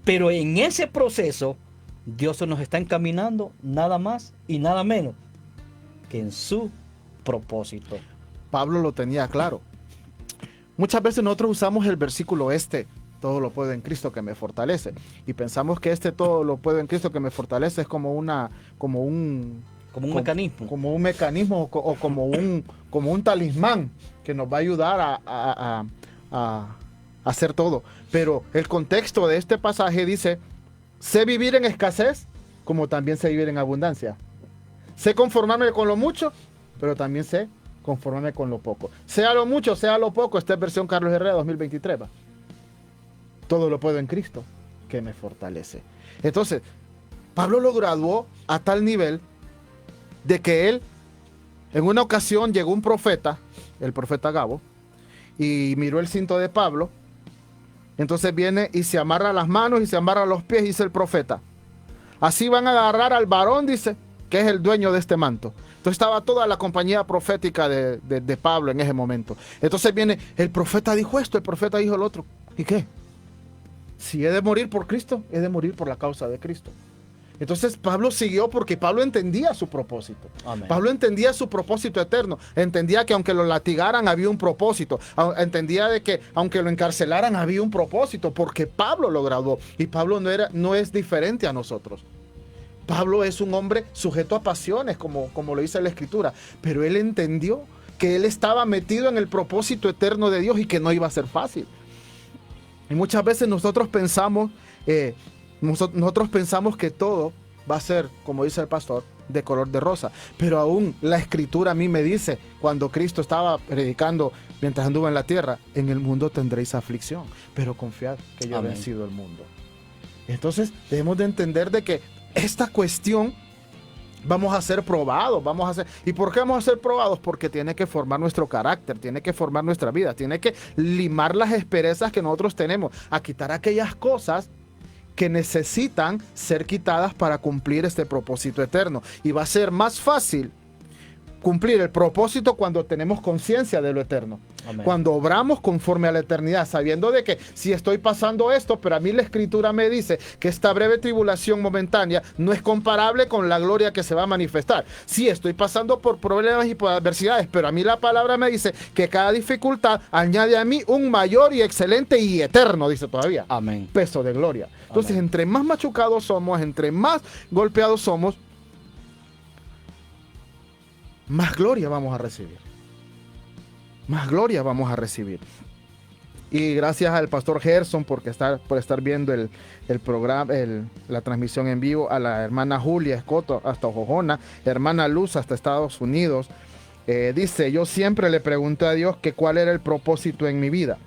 Pero en ese proceso, Dios nos está encaminando nada más y nada menos que en su propósito. Pablo lo tenía claro. Muchas veces nosotros usamos el versículo todo lo puedo en Cristo que me fortalece, y pensamos que todo lo puedo en Cristo que me fortalece es como un mecanismo o como un talismán que nos va a ayudar a hacer todo. Pero el contexto de este pasaje dice: sé vivir en escasez como también sé vivir en abundancia. Sé conformarme con lo mucho, pero también sé conformarme con lo poco. Sea lo mucho, sea lo poco. Esta es versión Carlos Herrera 2023. Todo lo puedo en Cristo que me fortalece. Entonces, Pablo lo graduó a tal nivel de que él, en una ocasión llegó un profeta, el profeta Gabo, y miró el cinto de Pablo. Entonces viene y se amarra las manos y se amarra los pies, dice el profeta. Así van a agarrar al varón, dice, que es el dueño de este manto. Entonces estaba toda la compañía profética de Pablo en ese momento. Entonces viene, el profeta dijo esto, el profeta dijo el otro. ¿Y qué? Si he de morir por Cristo, he de morir por la causa de Cristo. Entonces Pablo siguió porque Pablo entendía su propósito. Amén. Pablo entendía su propósito eterno. Entendía que aunque lo latigaran había un propósito. Entendía de que aunque lo encarcelaran había un propósito, porque Pablo lo graduó. Y Pablo no es diferente a nosotros. Pablo es un hombre sujeto a pasiones, como lo dice la Escritura. Pero él entendió que él estaba metido en el propósito eterno de Dios y que no iba a ser fácil. Y muchas veces nosotros pensamos que todo va a ser, como dice el pastor, de color de rosa. Pero aún la Escritura a mí me dice, cuando Cristo estaba predicando mientras anduvo en la tierra, en el mundo tendréis aflicción, pero confiad que yo he vencido el mundo. Entonces debemos de entender de que esta cuestión vamos a ser probados, ¿Y por qué vamos a ser probados? Porque tiene que formar nuestro carácter, tiene que formar nuestra vida, tiene que limar las asperezas que nosotros tenemos, a quitar aquellas cosas que necesitan ser quitadas para cumplir este propósito eterno. Y va a ser más fácil cumplir el propósito cuando tenemos conciencia de lo eterno. Amén. Cuando obramos conforme a la eternidad, sabiendo de que si estoy pasando esto, pero a mí la Escritura me dice que esta breve tribulación momentánea no es comparable con la gloria que se va a manifestar. Sí, estoy pasando por problemas y por adversidades, pero a mí la palabra me dice que cada dificultad añade a mí un mayor y excelente y eterno, dice todavía, amén, peso de gloria. Entonces, amén, entre más machucados somos, entre más golpeados somos, más gloria vamos a recibir. Más gloria vamos a recibir. Y gracias al pastor Gerson por estar viendo el programa, la transmisión en vivo, a la hermana Julia Escoto hasta Ojojona, hermana Luz hasta Estados Unidos. Dice, yo siempre le pregunté a Dios que cuál era el propósito en mi vida.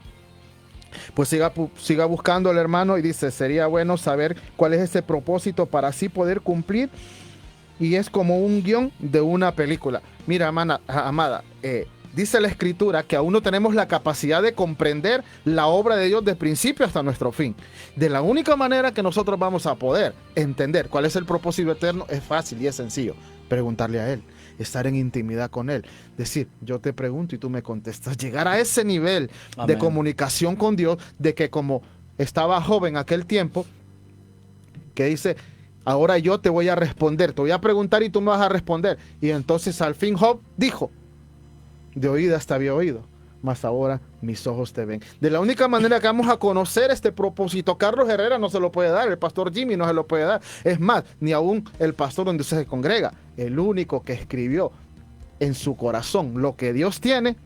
Pues siga buscando el hermano y dice, sería bueno saber cuál es ese propósito para así poder cumplir. Y es como un guión de una película. Mira, amada, dice la Escritura que aún no tenemos la capacidad de comprender la obra de Dios de principio hasta nuestro fin. De la única manera que nosotros vamos a poder entender cuál es el propósito eterno es fácil y es sencillo. Preguntarle a Él, estar en intimidad con Él. Decir, yo te pregunto y tú me contestas. Llegar a ese nivel Amén. De comunicación con Dios, de que como estaba joven aquel tiempo, que dice, ahora yo te voy a responder, te voy a preguntar y tú me vas a responder. Y entonces al fin Job dijo, de oídas te había oído, mas ahora mis ojos te ven. De la única manera que vamos a conocer este propósito, Carlos Herrera no se lo puede dar, el pastor Jimmy no se lo puede dar. Es más, ni aún el pastor donde usted se congrega. El único que escribió en su corazón lo que Dios tiene,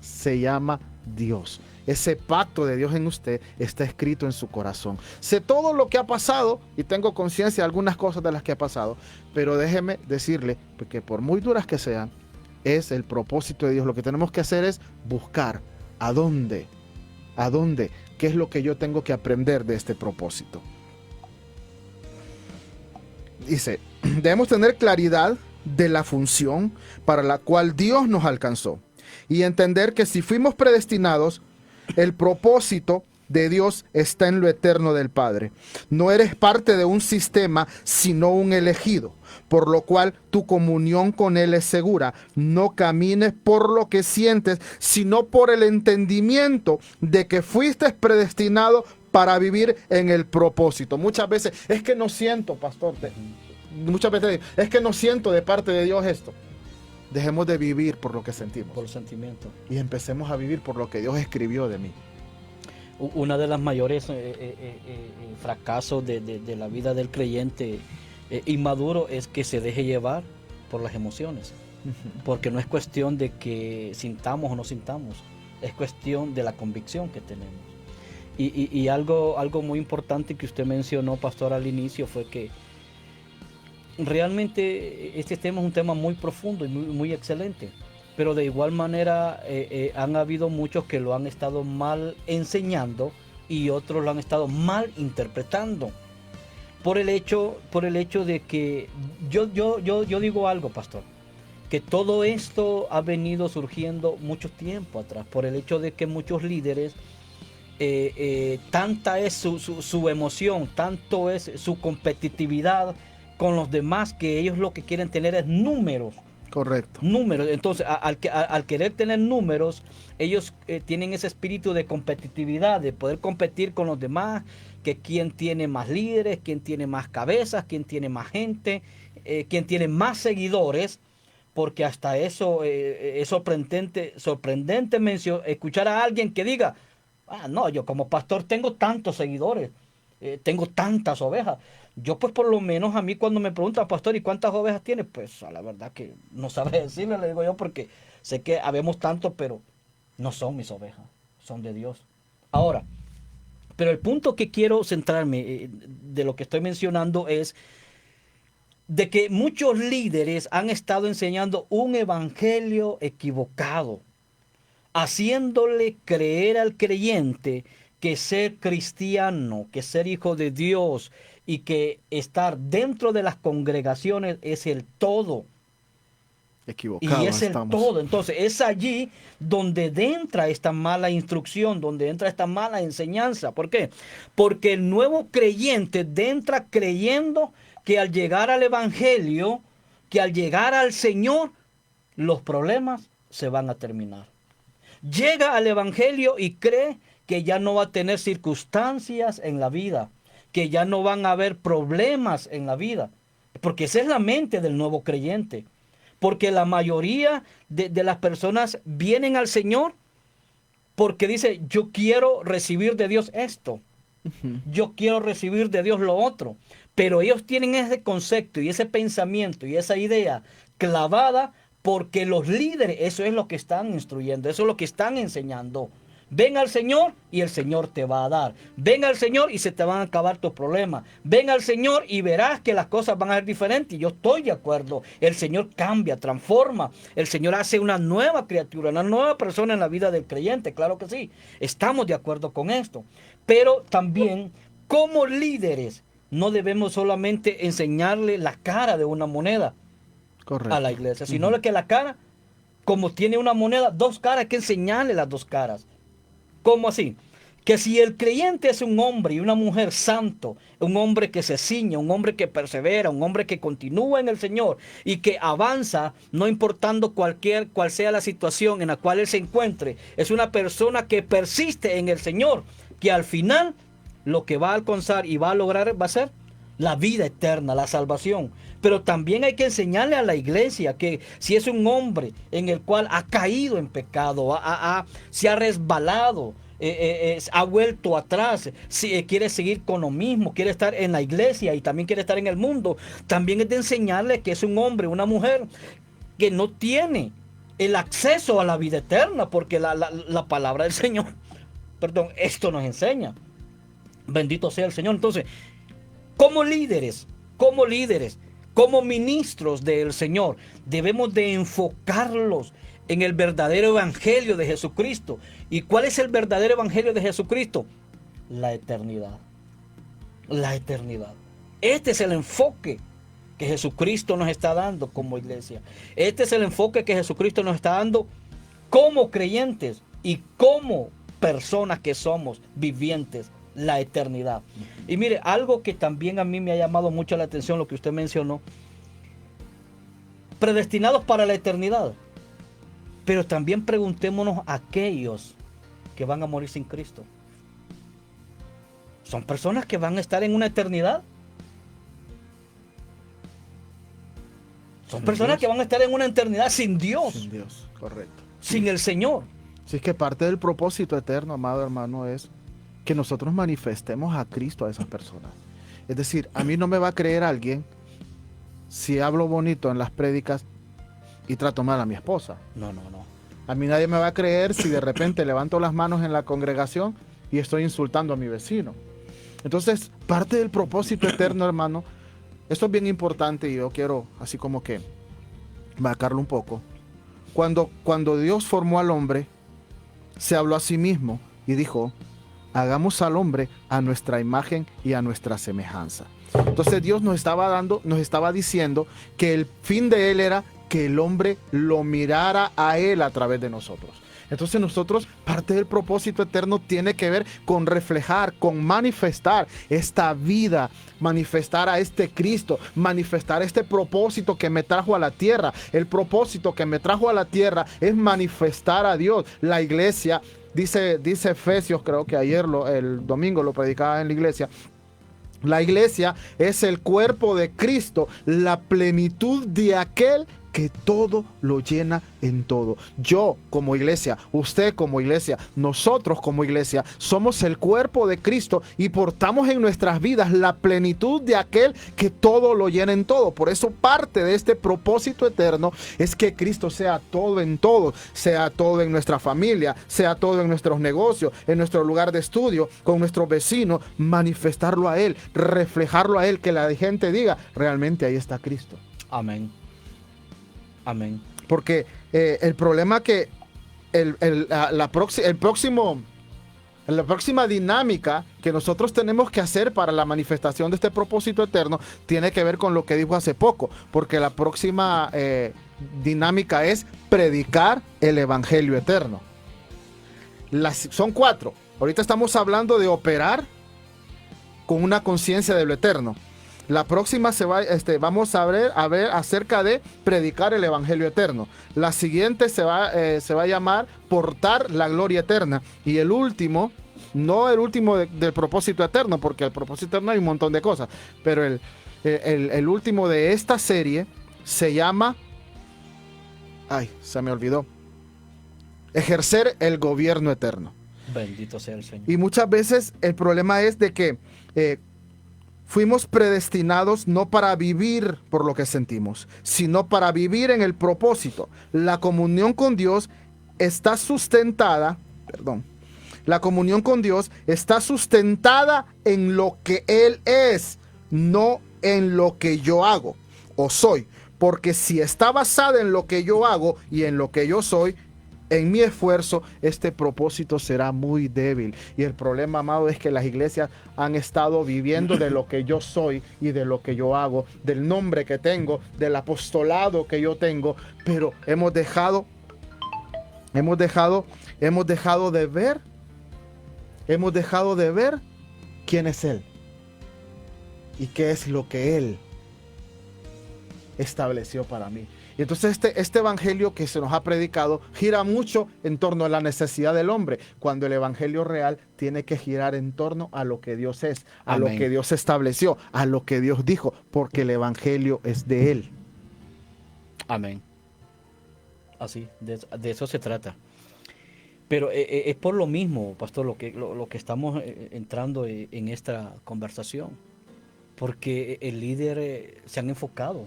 se llama Dios. Ese pacto de Dios en usted está escrito en su corazón. Sé todo lo que ha pasado y tengo conciencia de algunas cosas de las que ha pasado, pero déjeme decirle que por muy duras que sean, es el propósito de Dios. Lo que tenemos que hacer es buscar a dónde, qué es lo que yo tengo que aprender de este propósito. Dice, debemos tener claridad de la función para la cual Dios nos alcanzó y entender que si fuimos predestinados, el propósito de Dios está en lo eterno del Padre. No eres parte de un sistema, sino un elegido, por lo cual tu comunión con Él es segura. No camines por lo que sientes, sino por el entendimiento de que fuiste predestinado para vivir en el propósito. Muchas veces, es que no siento, pastor, muchas veces es que no siento de parte de Dios esto. Dejemos de vivir por lo que sentimos. Por el sentimiento. Y empecemos a vivir por lo que Dios escribió de mí. Una de las mayores fracasos de la vida del creyente inmaduro es que se deje llevar por las emociones. Porque no es cuestión de que sintamos o no sintamos. Es cuestión de la convicción que tenemos. Y algo muy importante que usted mencionó, pastor, al inicio fue que realmente este tema es un tema muy profundo y muy excelente, pero de igual manera han habido muchos que lo han estado mal enseñando y otros lo han estado mal interpretando por el hecho de que yo digo algo, pastor, que todo esto ha venido surgiendo mucho tiempo atrás por el hecho de que muchos líderes tanta es su emoción, tanto es su competitividad con los demás, que ellos lo que quieren tener es números Correcto. Números. Entonces, al querer tener números, ellos tienen ese espíritu de competitividad, de poder competir con los demás, que quién tiene más líderes, quién tiene más cabezas, quién tiene más gente, quién tiene más seguidores, porque hasta eso es sorprendente escuchar a alguien que diga, no, yo como pastor tengo tantos seguidores, tengo tantas ovejas. Yo pues por lo menos a mí cuando me preguntan, pastor, ¿y cuántas ovejas tiene? Pues a la verdad que no sabré decirle, le digo yo, porque sé que habemos tantos, pero no son mis ovejas, son de Dios. Ahora, pero el punto que quiero centrarme de lo que estoy mencionando es de que muchos líderes han estado enseñando un evangelio equivocado, haciéndole creer al creyente que ser cristiano, que ser hijo de Dios y que estar dentro de las congregaciones es el todo. Equivocado Y es el estamos. todo. Entonces es allí donde entra esta mala instrucción, donde entra esta mala enseñanza. ¿Por qué? Porque el nuevo creyente entra creyendo que al llegar al evangelio, que al llegar al Señor, los problemas se van a terminar. Llega al evangelio y cree que ya no va a tener circunstancias en la vida, que ya no van a haber problemas en la vida, porque esa es la mente del nuevo creyente. Porque la mayoría de las personas vienen al Señor porque dice, yo quiero recibir de Dios esto, yo quiero recibir de Dios lo otro. Pero ellos tienen ese concepto y ese pensamiento y esa idea clavada porque los líderes, eso es lo que están instruyendo, eso es lo que están enseñando. Ven al Señor y el Señor te va a dar. Ven al Señor y se te van a acabar tus problemas. Ven al Señor y verás que las cosas van a ser diferentes. Y yo estoy de acuerdo. El Señor cambia, transforma. El Señor hace una nueva criatura, una nueva persona en la vida del creyente. Claro que sí. Estamos de acuerdo con esto. Pero también, como líderes, no debemos solamente enseñarle la cara de una moneda Correcto. a la iglesia, sino que la cara, como tiene una moneda, dos caras, hay que enseñarle las dos caras. ¿Cómo así? Que si el creyente es un hombre y una mujer santo, un hombre que se ciñe, un hombre que persevera, un hombre que continúa en el Señor y que avanza, no importando cual sea la situación en la cual él se encuentre, es una persona que persiste en el Señor, que al final lo que va a alcanzar y va a lograr va a ser la vida eterna, la salvación. Pero también hay que enseñarle a la iglesia que si es un hombre en el cual ha caído en pecado, se ha resbalado, ha vuelto atrás, si quiere seguir con lo mismo, quiere estar en la iglesia y también quiere estar en el mundo, también es de enseñarle que es un hombre, una mujer que no tiene el acceso a la vida eterna, porque la palabra del Señor, esto nos enseña. Bendito sea el Señor. Entonces, como líderes, como ministros del Señor, debemos de enfocarlos en el verdadero evangelio de Jesucristo. ¿Y cuál es el verdadero evangelio de Jesucristo? La eternidad. La eternidad. Este es el enfoque que Jesucristo nos está dando como iglesia. Este es el enfoque que Jesucristo nos está dando como creyentes y como personas que somos vivientes. La eternidad. Y mire, algo que también a mí me ha llamado mucho la atención, lo que usted mencionó, predestinados para la eternidad. Pero también preguntémonos a aquellos que van a morir sin Cristo. ¿Son personas que van a estar en una eternidad? Son personas que van a estar en una eternidad sin Dios. Sin Dios, correcto. Sin el Señor. Si es que parte del propósito eterno, amado hermano, es que nosotros manifestemos a Cristo a esas personas. Es decir, a mí no me va a creer alguien si hablo bonito en las prédicas y trato mal a mi esposa. No. A mí nadie me va a creer si de repente levanto las manos en la congregación y estoy insultando a mi vecino. Entonces, parte del propósito eterno, hermano, esto es bien importante y yo quiero así como que marcarlo un poco. Cuando Dios formó al hombre, se habló a sí mismo y dijo: hagamos al hombre a nuestra imagen y a nuestra semejanza. Entonces Dios nos estaba diciendo que el fin de él era que el hombre lo mirara a él a través de nosotros. Entonces nosotros, parte del propósito eterno tiene que ver con reflejar, con manifestar esta vida, manifestar a este Cristo, manifestar este propósito que me trajo a la tierra. El propósito que me trajo a la tierra es manifestar a Dios. La iglesia, dice Efesios, creo que ayer, el domingo lo predicaba en la iglesia. La iglesia es el cuerpo de Cristo, la plenitud de aquel que todo lo llena en todo. Yo como iglesia, usted como iglesia, nosotros como iglesia, somos el cuerpo de Cristo y portamos en nuestras vidas la plenitud de aquel que todo lo llena en todo. Por eso parte de este propósito eterno es que Cristo sea todo en todo, sea todo en nuestra familia, sea todo en nuestros negocios, en nuestro lugar de estudio, con nuestros vecinos, manifestarlo a Él, reflejarlo a Él, que la gente diga, realmente ahí está Cristo. Amén. Amén. Porque el problema que la próxima dinámica que nosotros tenemos que hacer para la manifestación de este propósito eterno tiene que ver con lo que dijo hace poco, porque la próxima dinámica es predicar el evangelio eterno. Son 4. Ahorita estamos hablando de operar con una conciencia de lo eterno. La próxima vamos a ver acerca de predicar el evangelio eterno. La siguiente se va a llamar portar la gloria eterna. Y el último, no el último del propósito eterno, porque el propósito eterno hay un montón de cosas, pero el último de esta serie se llama, se me olvidó, ejercer el gobierno eterno. Bendito sea el Señor. Y muchas veces el problema es de que fuimos predestinados no para vivir por lo que sentimos, sino para vivir en el propósito. La comunión con Dios está sustentada, la comunión con Dios está sustentada en lo que Él es, no en lo que yo hago o soy. Porque si está basada en lo que yo hago y en lo que yo soy, en mi esfuerzo, este propósito será muy débil. Y el problema, amado, es que las iglesias han estado viviendo de lo que yo soy y de lo que yo hago, del nombre que tengo, del apostolado que yo tengo, pero hemos dejado de ver quién es Él y qué es lo que Él estableció para mí. Y entonces este evangelio que se nos ha predicado gira mucho en torno a la necesidad del hombre, cuando el evangelio real tiene que girar en torno a lo que Dios es, a Amén. Lo que Dios estableció, a lo que Dios dijo, porque el evangelio es de Él. Amén. Así, de eso se trata. Pero es por lo mismo, pastor, lo que estamos entrando en esta conversación, porque el líder se han enfocado.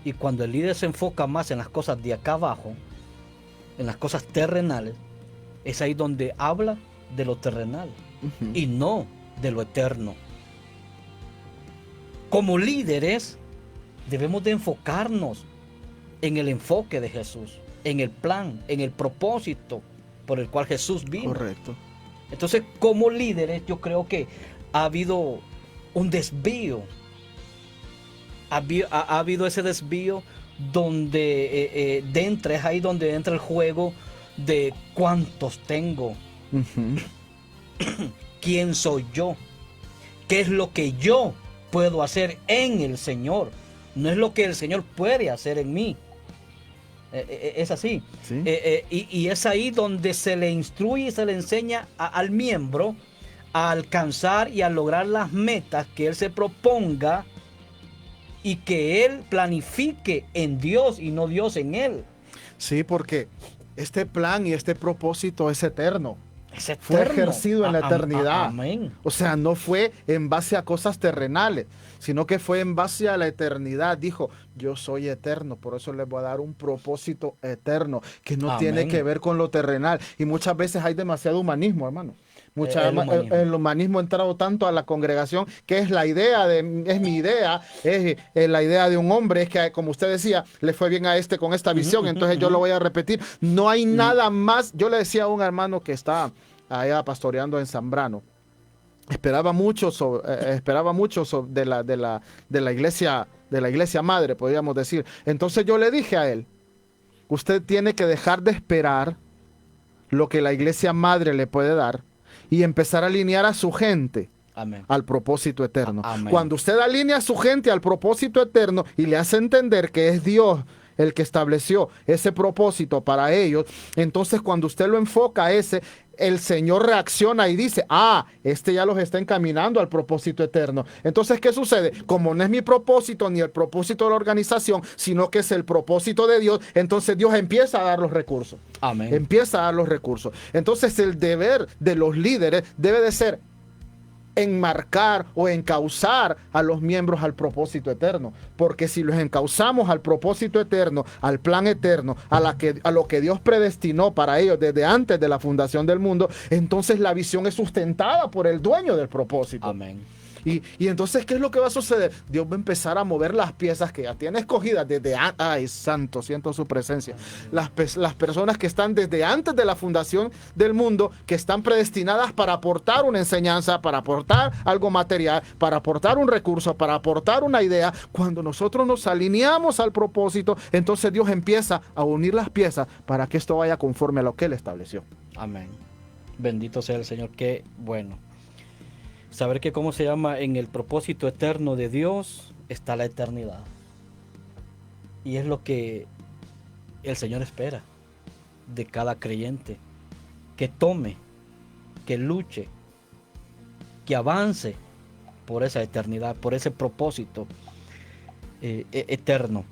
Y cuando el líder se enfoca más en las cosas de acá abajo, en las cosas terrenales, es ahí donde habla de lo terrenal y no de lo eterno. Como líderes debemos de enfocarnos en el enfoque de Jesús, en el plan, en el propósito por el cual Jesús vino. Correcto. Entonces, como líderes, yo creo que ha habido un desvío. Ha habido ese desvío donde es ahí donde entra el juego de cuántos tengo, quién soy yo, qué es lo que yo puedo hacer en el Señor, no es lo que el Señor puede hacer en mí. Es así. ¿Sí? Y es ahí donde se le instruye y se le enseña al miembro a alcanzar y a lograr las metas que él se proponga y que él planifique en Dios y no Dios en él. Sí, porque este plan y este propósito es eterno. Es eterno. Fue ejercido en la eternidad. Amén. O sea, no fue en base a cosas terrenales, sino que fue en base a la eternidad. Dijo, yo soy eterno, por eso les voy a dar un propósito eterno que no tiene que ver con lo terrenal. Y muchas veces hay demasiado humanismo, hermano. El humanismo ha entrado tanto a la congregación que es la idea es mi idea, es la idea de un hombre, es que como usted decía, le fue bien a este con esta visión, entonces yo lo voy a repetir. No hay nada más. Yo le decía a un hermano que está allá pastoreando en Zambrano, esperaba mucho de la iglesia madre, podríamos decir. Entonces yo le dije a él, usted tiene que dejar de esperar lo que la iglesia madre le puede dar y empezar a alinear a su gente Amén. al propósito eterno. Amén. Cuando usted alinea a su gente al propósito eterno y le hace entender que es Dios el que estableció ese propósito para ellos, entonces cuando usted lo enfoca a ese, el Señor reacciona y dice, este ya los está encaminando al propósito eterno. Entonces, ¿qué sucede? Como no es mi propósito ni el propósito de la organización, sino que es el propósito de Dios, entonces Dios empieza a dar los recursos. Amén. Empieza a dar los recursos. Entonces, el deber de los líderes debe de ser enmarcar o encauzar a los miembros al propósito eterno, porque si los encauzamos al propósito eterno, al plan eterno, a lo que Dios predestinó para ellos desde antes de la fundación del mundo, entonces la visión es sustentada por el dueño del propósito. Amén. Y entonces, ¿qué es lo que va a suceder? Dios va a empezar a mover las piezas que ya tiene escogidas desde antes. ¡Ay, santo! Siento su presencia. Las personas que están desde antes de la fundación del mundo, que están predestinadas para aportar una enseñanza, para aportar algo material, para aportar un recurso, para aportar una idea. Cuando nosotros nos alineamos al propósito, entonces Dios empieza a unir las piezas para que esto vaya conforme a lo que Él estableció. Amén. Bendito sea el Señor. Qué bueno. Saber que, ¿cómo se llama? En el propósito eterno de Dios está la eternidad. Y es lo que el Señor espera de cada creyente. Que tome, que luche, que avance por esa eternidad, por ese propósito eterno.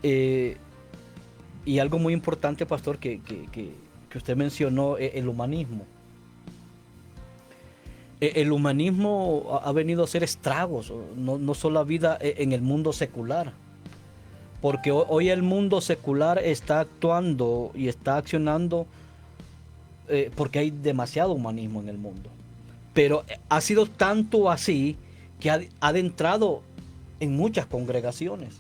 Y algo muy importante, pastor, que usted mencionó, el humanismo. El humanismo ha venido a hacer estragos, no solo la vida en el mundo secular, porque hoy el mundo secular está actuando y está accionando porque hay demasiado humanismo en el mundo, pero ha sido tanto así que ha adentrado en muchas congregaciones,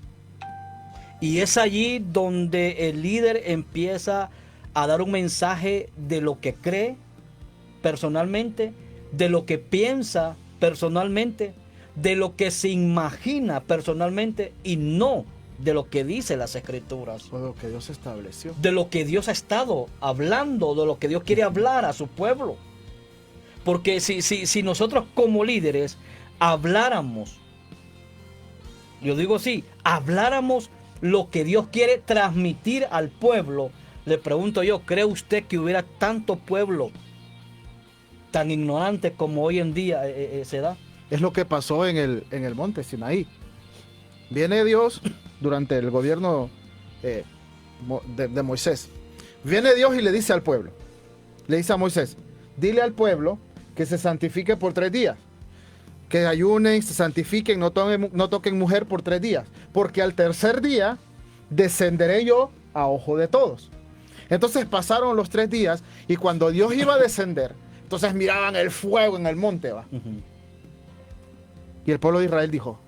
y es allí donde el líder empieza a dar un mensaje de lo que cree personalmente, de lo que piensa personalmente, de lo que se imagina personalmente y no de lo que dice las Escrituras. O lo que Dios estableció. De lo que Dios ha estado hablando, de lo que Dios quiere hablar a su pueblo. Porque si nosotros como líderes habláramos, yo digo así, habláramos lo que Dios quiere transmitir al pueblo, le pregunto yo, ¿cree usted que hubiera tanto pueblo tan ignorante como hoy en día se da? Es lo que pasó en el monte Sinaí. Viene Dios durante el gobierno de Moisés. Viene Dios y le dice al pueblo, le dice a Moisés, dile al pueblo que se santifique por 3 días, que ayunen, se santifiquen, no toquen mujer por 3 días, porque al tercer día descenderé yo a ojo de todos. Entonces pasaron los 3 días y cuando Dios iba a descender, entonces miraban el fuego en el monte, ¿va? Uh-huh. Y el pueblo de Israel dijo,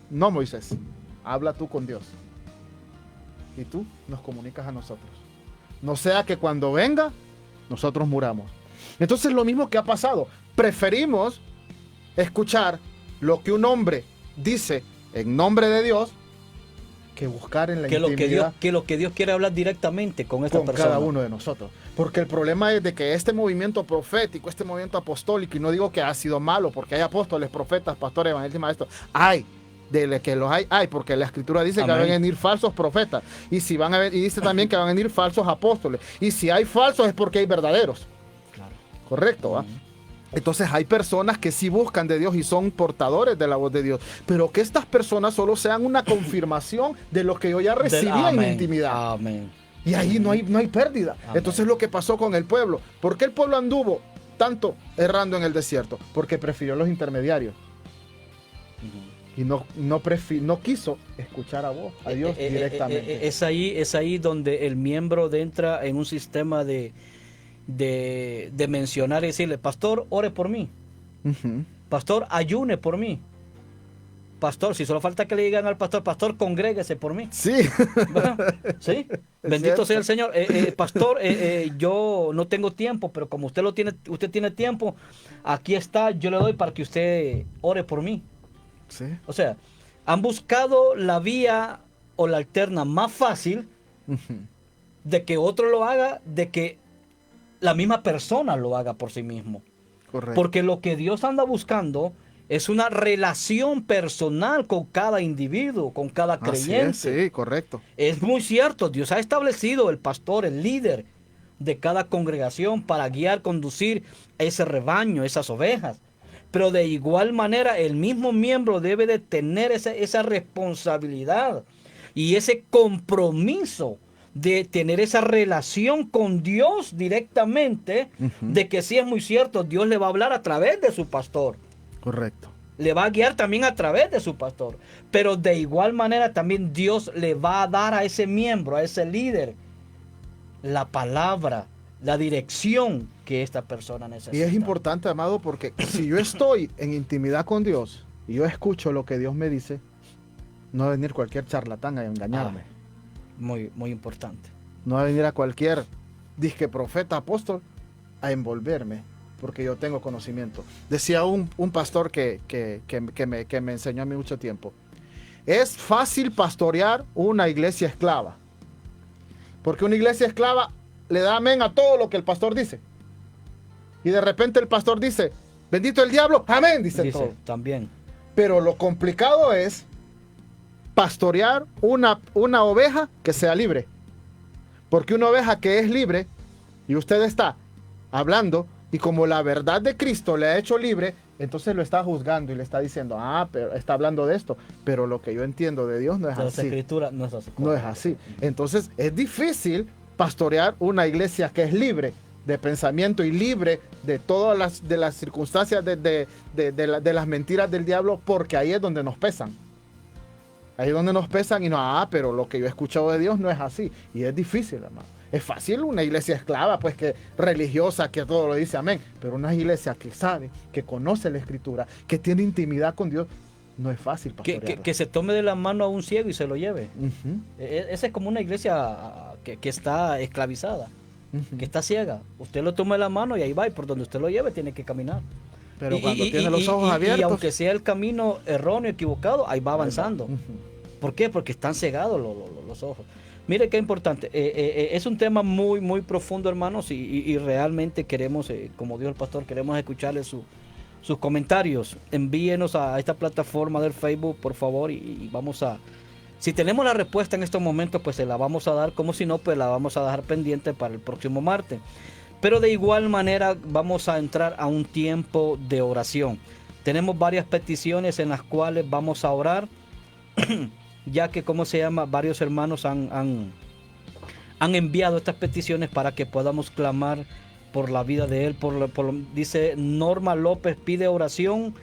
no, Moisés, habla tú con Dios. Y tú nos comunicas a nosotros. No sea que cuando venga, nosotros muramos. Entonces lo mismo que ha pasado. Preferimos escuchar lo que un hombre dice en nombre de Dios que buscar en la intimidad. Que lo que Dios quiere hablar directamente con esta persona. Cada uno de nosotros. Porque el problema es de que este movimiento profético, este movimiento apostólico, y no digo que ha sido malo, porque hay apóstoles, profetas, pastores, evangelistas, maestros, hay, de que los hay, porque la Escritura dice Amén. Que van a venir falsos profetas, y dice también que van a venir falsos apóstoles, y si hay falsos es porque hay verdaderos. Claro. Correcto, ¿va? Entonces hay personas que sí buscan de Dios y son portadores de la voz de Dios, pero que estas personas solo sean una confirmación de lo que yo ya recibía en mi intimidad. Amén. Y ahí no hay pérdida. Amén. Entonces lo que pasó con el pueblo. ¿Por qué el pueblo anduvo tanto errando en el desierto? Porque prefirió los intermediarios. Uh-huh. Y no quiso escuchar a Dios directamente. Es ahí donde el miembro entra en un sistema de mencionar y decirle, pastor, ore por mí. Uh-huh. Pastor, ayune por mí. Pastor, si solo falta que le digan al pastor, pastor, congréguese por mí. Sí. ¿Sí? Bendito sea el Señor. Pastor, yo no tengo tiempo, pero como usted tiene tiempo, aquí está, yo le doy para que usted ore por mí. Sí. O sea, han buscado la vía o la alterna más fácil uh-huh. de que otro lo haga, de que la misma persona lo haga por sí mismo. Correcto. Porque lo que Dios anda buscando es una relación personal con cada individuo, con cada creyente. Así es, sí, correcto. Es muy cierto, Dios ha establecido el pastor, el líder de cada congregación para guiar, conducir ese rebaño, esas ovejas. Pero de igual manera el mismo miembro debe de tener esa responsabilidad y ese compromiso de tener esa relación con Dios directamente, de que sí es muy cierto, Dios le va a hablar a través de su pastor. Correcto. Le va a guiar también a través de su pastor. Pero de igual manera también Dios le va a dar a ese miembro, a ese líder, la palabra, la dirección que esta persona necesita. Y es importante, amado, porque si yo estoy en intimidad con Dios y yo escucho lo que Dios me dice, no va a venir cualquier charlatán a engañarme. Muy, muy importante. No va a venir a cualquier disque profeta, apóstol, a envolverme, porque yo tengo conocimiento. Decía un pastor que me enseñó a mí mucho tiempo: es fácil pastorear una iglesia esclava, porque una iglesia esclava le da amén a todo lo que el pastor dice. Y de repente el pastor dice, bendito el diablo, amén, dice todo. También. Pero lo complicado es pastorear una oveja que sea libre. Porque una oveja que es libre, y usted está hablando, y como la verdad de Cristo le ha hecho libre, entonces lo está juzgando y le está diciendo, pero está hablando de esto, pero lo que yo entiendo de Dios no es así. La escritura no es así. No es así. Entonces es difícil pastorear una iglesia que es libre de pensamiento y libre de todas las circunstancias de las mentiras del diablo, porque ahí es donde nos pesan. Ahí es donde nos pesan y no, pero lo que yo he escuchado de Dios no es así. Y es difícil, hermano. Es fácil una iglesia esclava, pues que religiosa, que todo lo dice amén. Pero una iglesia que sabe, que conoce la escritura, que tiene intimidad con Dios, no es fácil pastorearla. Que se tome de la mano a un ciego y se lo lleve. Esa es como una iglesia que está esclavizada, que está ciega. Usted lo toma de la mano y ahí va, y por donde usted lo lleve tiene que caminar. Pero cuando tiene los ojos abiertos... Y aunque sea el camino erróneo, equivocado, ahí va avanzando. ¿Por qué? Porque están cegados los ojos. Mire qué importante. Es un tema muy, muy profundo, hermanos, y realmente queremos, como dijo el pastor, queremos escucharle sus comentarios. Envíenos a esta plataforma del Facebook, por favor, y vamos a... Si tenemos la respuesta en estos momentos, pues se la vamos a dar. Como si no, pues la vamos a dejar pendiente para el próximo martes. Pero de igual manera vamos a entrar a un tiempo de oración. Tenemos varias peticiones en las cuales vamos a orar, ya que, varios hermanos han enviado estas peticiones para que podamos clamar por la vida de él. Dice Norma López, pide oración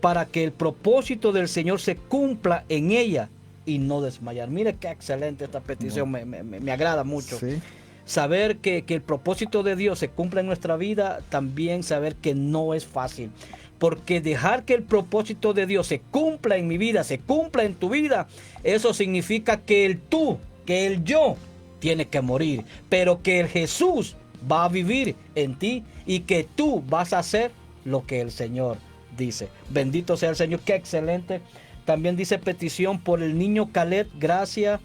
para que el propósito del Señor se cumpla en ella y no desmayar. Mire qué excelente esta petición, me agrada mucho. Sí. Saber que el propósito de Dios se cumpla en nuestra vida, también saber que no es fácil. Porque dejar que el propósito de Dios se cumpla en mi vida, se cumpla en tu vida, eso significa que el yo tiene que morir. Pero que el Jesús va a vivir en ti y que tú vas a hacer lo que el Señor dice. Bendito sea el Señor, qué excelente. También dice petición por el niño Caleb, gracias.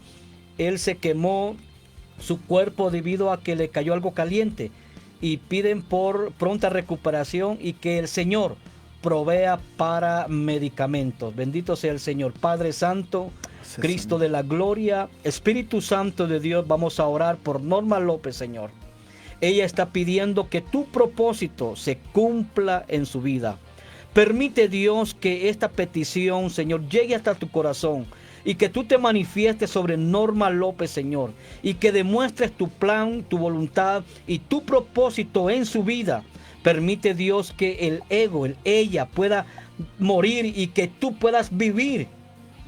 Él se quemó su cuerpo debido a que le cayó algo caliente y piden por pronta recuperación y que el Señor provea para medicamentos. Bendito sea el Señor. Padre Santo, sí, Cristo Señor de la gloria, Espíritu Santo de Dios, vamos a orar por Norma López, Señor. Ella está pidiendo que tu propósito se cumpla en su vida. Permite, Dios, que esta petición, Señor, llegue hasta tu corazón y que tú te manifiestes sobre Norma López, Señor, y que demuestres tu plan, tu voluntad y tu propósito en su vida. Permite, Dios, que el ella pueda morir y que tú puedas vivir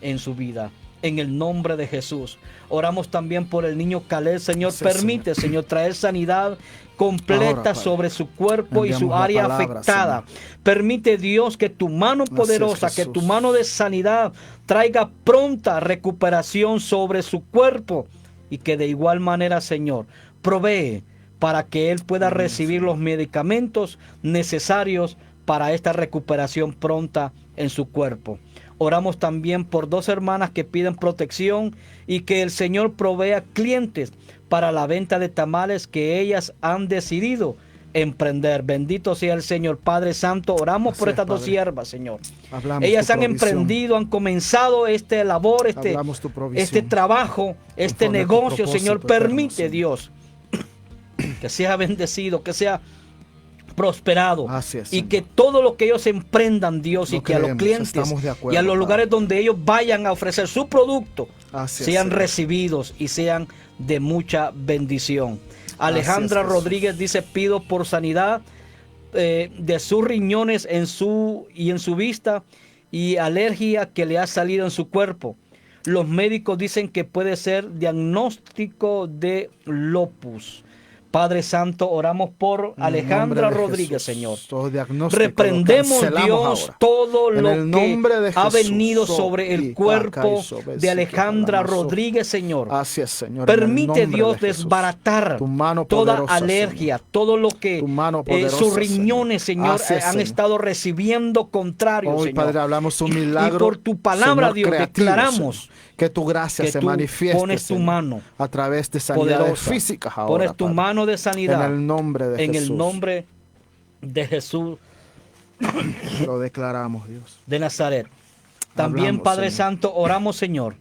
en su vida. En el nombre de Jesús. Oramos también por el niño Caleb, Señor. Sí, permite, Señor, traer sanidad completa ahora, sobre su cuerpo y su área palabra, afectada. Señor. Permite, Dios, que tu mano poderosa, que tu mano de sanidad traiga pronta recuperación sobre su cuerpo y que de igual manera, Señor, provee para que él pueda recibir los medicamentos necesarios para esta recuperación pronta en su cuerpo. Oramos también por dos hermanas que piden protección y que el Señor provea clientes para la venta de tamales que ellas han decidido emprender. Bendito sea el Señor. Padre Santo, oramos Así por es, estas dos Padre. siervas, Señor. Hablamos Ellas tu han provisión. emprendido, han comenzado este labor, Hablamos tu provisión. este trabajo, este Conforme a tu negocio, propósito Señor. eterno, Permite, Señor. Dios, que sea bendecido, que sea prosperado, Así es, y Señor. que todo lo que ellos emprendan, Dios, Lo y que a los creemos, clientes estamos de acuerdo, y a los Padre. lugares donde ellos vayan a ofrecer su producto Así es, sean Señor. recibidos y sean de mucha bendición. Alejandra Jesús. Rodríguez dice: pido por sanidad de sus riñones en su vista y alergia que le ha salido en su cuerpo. Los médicos dicen que puede ser diagnóstico de lupus. Padre Santo, oramos por En el Alejandra nombre de Rodríguez, Jesús, Señor. todo diagnóstico lo Reprendemos, cancelamos Dios, ahora. todo En lo el nombre de que ha Jesús, venido sobre el cuerpo de Alejandra Rodríguez, Señor. Así es, Señor. En el Permite, nombre Dios, de Jesús. desbaratar Tu mano toda poderosa, alergia, todo lo que Tu mano poderosa, sus riñones, Señor, Así es, han Señor. estado recibiendo contrario, Hoy, Señor. Padre, hablamos un milagro. Y por tu palabra, Señor, Dios, creativo, declaramos Señor. Que tu gracia que se tú manifieste, pones tu Señor, mano a través de sanidades poderosa. físicas ahora, Pones tu Padre. mano de sanidad En el nombre de en Jesús. el nombre de Jesús Lo declaramos, Dios. de Nazaret. También, Hablamos, Padre Señor. Santo, oramos, Señor.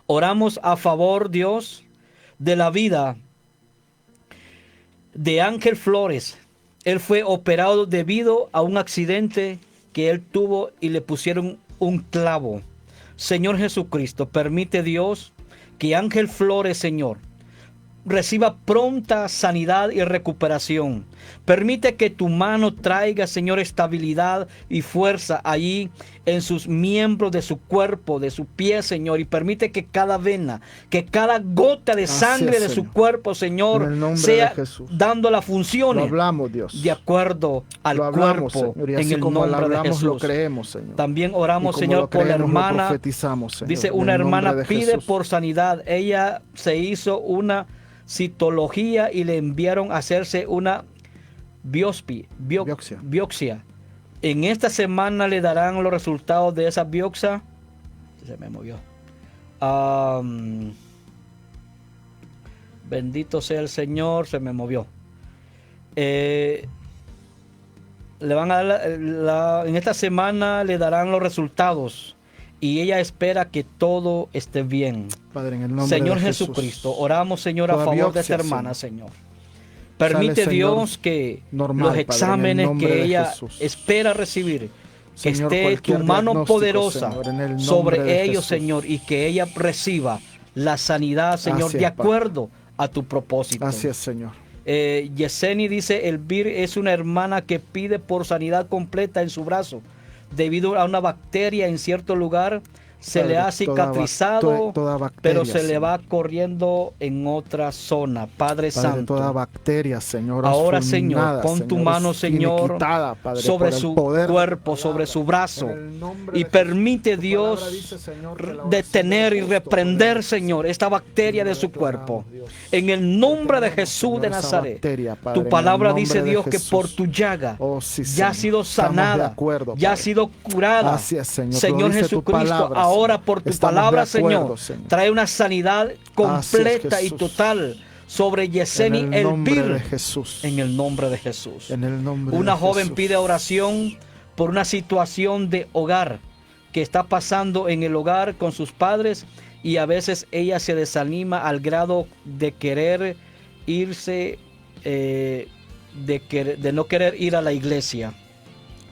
Oramos a favor, Dios, de la vida de Ángel Flores. Él fue operado debido a un accidente que él tuvo y le pusieron un clavo. Señor Jesucristo, permite, Dios, que Ángel Flores, Señor, reciba pronta sanidad y recuperación. Permite que tu mano traiga, Señor, estabilidad y fuerza allí en sus miembros de su cuerpo, de su pie, Señor. Y permite que cada vena, que cada gota de Así sangre es, de su Señor. cuerpo, Señor, En el nombre sea de Jesús. dando las Lo funciones hablamos, Dios. de acuerdo al Lo hablamos, cuerpo, Señor. Y en así el como lo nombre de hablamos, lo Jesús. creemos, Señor. También Y oramos, como Señor, lo por la creemos, lo hermana. profetizamos, Señor. Dice En una el nombre hermana de pide Jesús. por sanidad. Ella se hizo una citología y le enviaron a hacerse una biopsia. En esta semana le darán los resultados de esa biopsia. Se me movió. Bendito sea el Señor, se me movió. Le van a dar en esta semana le darán los resultados y ella espera que todo esté bien. Padre, en el nombre Señor de Jesús. Jesucristo, oramos, Señor, a Toda favor de biopsia, esta hermana, Señor. Señor. Permite, Sale, Dios, Señor, que normal, los Padre, exámenes en el nombre que de ella Jesús. espera recibir, que Señor, esté tu cualquier mano diagnóstico, poderosa Señor, en el nombre sobre de ellos, Jesús. Señor, y que ella reciba la sanidad, Señor, Así de es, Padre. acuerdo a tu propósito. Así es, Señor. Yeseni dice: Elvir es una hermana que pide por sanidad completa en su brazo debido a una bacteria en cierto lugar. Se Padre, le ha cicatrizado, toda bacteria, pero se le Señor. va corriendo en otra zona. Padre Padre, Santo, toda bacteria, Señor, ahora, es Señor, fulminada, pon tu Señor, mano, es Señor, finiquitada, Padre, sobre por el su poder de tu cuerpo, palabra. sobre su brazo, En el nombre y de permite, Jesús. Tu Dios, palabra dice, Señor, que la oración detener del y justo reprender, puede- Señor, esta bacteria de su cuerpo. Dios. En el nombre de Detenemos, Jesús Señor, de esa Nazaret. bacteria, Padre, en Tu el palabra nombre dice, de Dios, que Jesús. por tu llaga Oh, sí, ya ha Señor. sido Estamos de sanada, acuerdo, ya ha Padre. sido curada. Así es, Señor. Lo Señor dice tu Jesucristo, palabra, ahora Señor. por tu Estamos palabra, de acuerdo, Señor, trae una sanidad Así completa es, y Jesús. total sobre Yeseni En el nombre Elvir, de Jesús. en el nombre de Jesús. En el nombre Una de joven Jesús. pide oración por una situación de hogar que está pasando en el hogar con sus padres, y a veces ella se desanima al grado de querer irse, de no querer ir a la iglesia.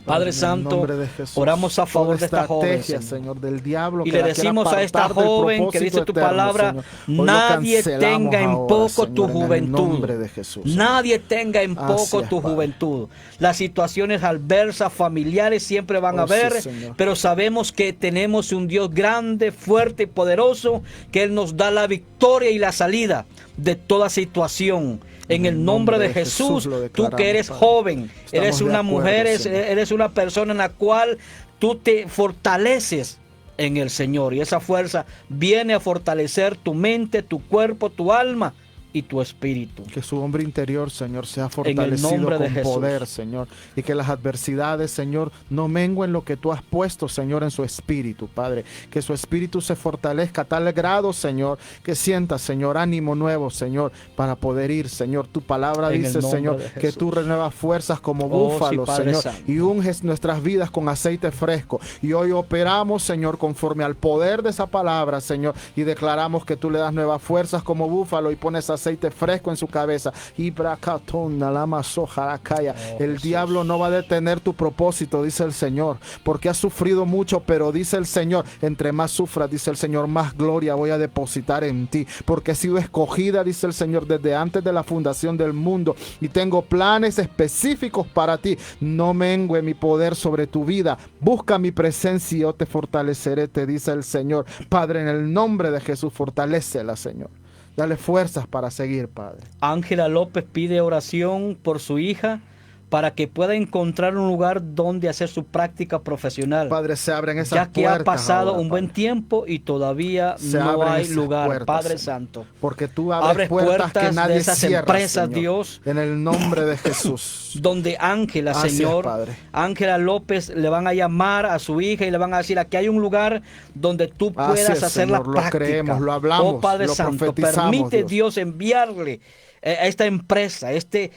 Padre En el Santo, nombre de Jesús. oramos a favor Toda de esta joven, estrategia, Señor. Señor, del diablo, Y que le la quiera decimos a esta apartar del joven que propósito dice tu eterno, palabra: Señor. Hoy lo nadie cancelamos tenga en ahora, poco Señor, tu en el juventud. nombre de Jesús. Nadie tenga en Así poco es, tu Padre. juventud. Las situaciones adversas, familiares, siempre van a Oh, sí, haber, Señor. pero sabemos que tenemos un Dios grande, fuerte y poderoso, que Él nos da la victoria y la salida de toda situación. En el nombre de Jesús, lo tú declaramos, que eres Padre. joven, Estamos eres de una acuerdo, mujer, Señor. eres una persona en la cual tú te fortaleces en el Señor, y esa fuerza viene a fortalecer tu mente, tu cuerpo, tu alma y tu espíritu. Que su hombre interior, Señor, sea el fortalecido nombre de con Jesús. poder, Señor. Y que las adversidades, Señor, no mengüen lo que tú has puesto, Señor, en su espíritu, Padre. Que su espíritu se fortalezca a tal grado, Señor, que sienta, Señor, ánimo nuevo, Señor, para poder ir, Señor. Tu palabra En el dice, nombre Señor, de que Jesús. tú renuevas fuerzas como Oh, sí, búfalos, Padre Señor. Santo. Y unges nuestras vidas con aceite fresco. Y hoy operamos, Señor, conforme al poder de esa palabra, Señor. Y declaramos que tú le das nuevas fuerzas como búfalo y pones aceite fresco en su cabeza. Y bracatona, lama sojaracaya. El Jesús. diablo no va a detener tu propósito, dice el Señor, porque has sufrido mucho, pero dice el Señor, entre más sufras, dice el Señor, más gloria voy a depositar en ti, porque he sido escogida, dice el Señor, desde antes de la fundación del mundo, y tengo planes específicos para ti. No mengue mi poder sobre tu vida. Busca mi presencia y yo te fortaleceré, te dice el Señor. Padre, en el nombre de Jesús, fortalécela, Señor. Dale fuerzas para seguir, Padre. Ángela López pide oración por su hija para que pueda encontrar un lugar donde hacer su práctica profesional. Padre, se abren esas Ya que puertas ha pasado ahora, un buen Padre. tiempo y todavía Se no abren hay esas lugar, puertas, Padre Señor. Santo. Porque tú Abres abres puertas que puertas nadie de esas cierra, empresas, Señor. Dios. En el nombre de Jesús. Donde Ángela, Así es, Señor, Padre. Ángela López le van a llamar a su hija y le van a decir, aquí hay un lugar donde tú Así puedas es, hacer Señor, la lo práctica. creemos, lo hablamos, Oh Padre lo Santo, profetizamos, permite Dios. Dios enviarle a esta empresa, a este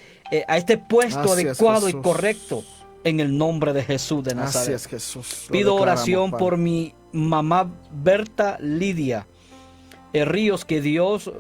puesto Así es, adecuado y Jesús. correcto en el nombre de Jesús de Así Nazaret. es, Jesús. Lo Pido declaramos, oración Padre. por mi mamá Berta Lidia Ríos, que Dios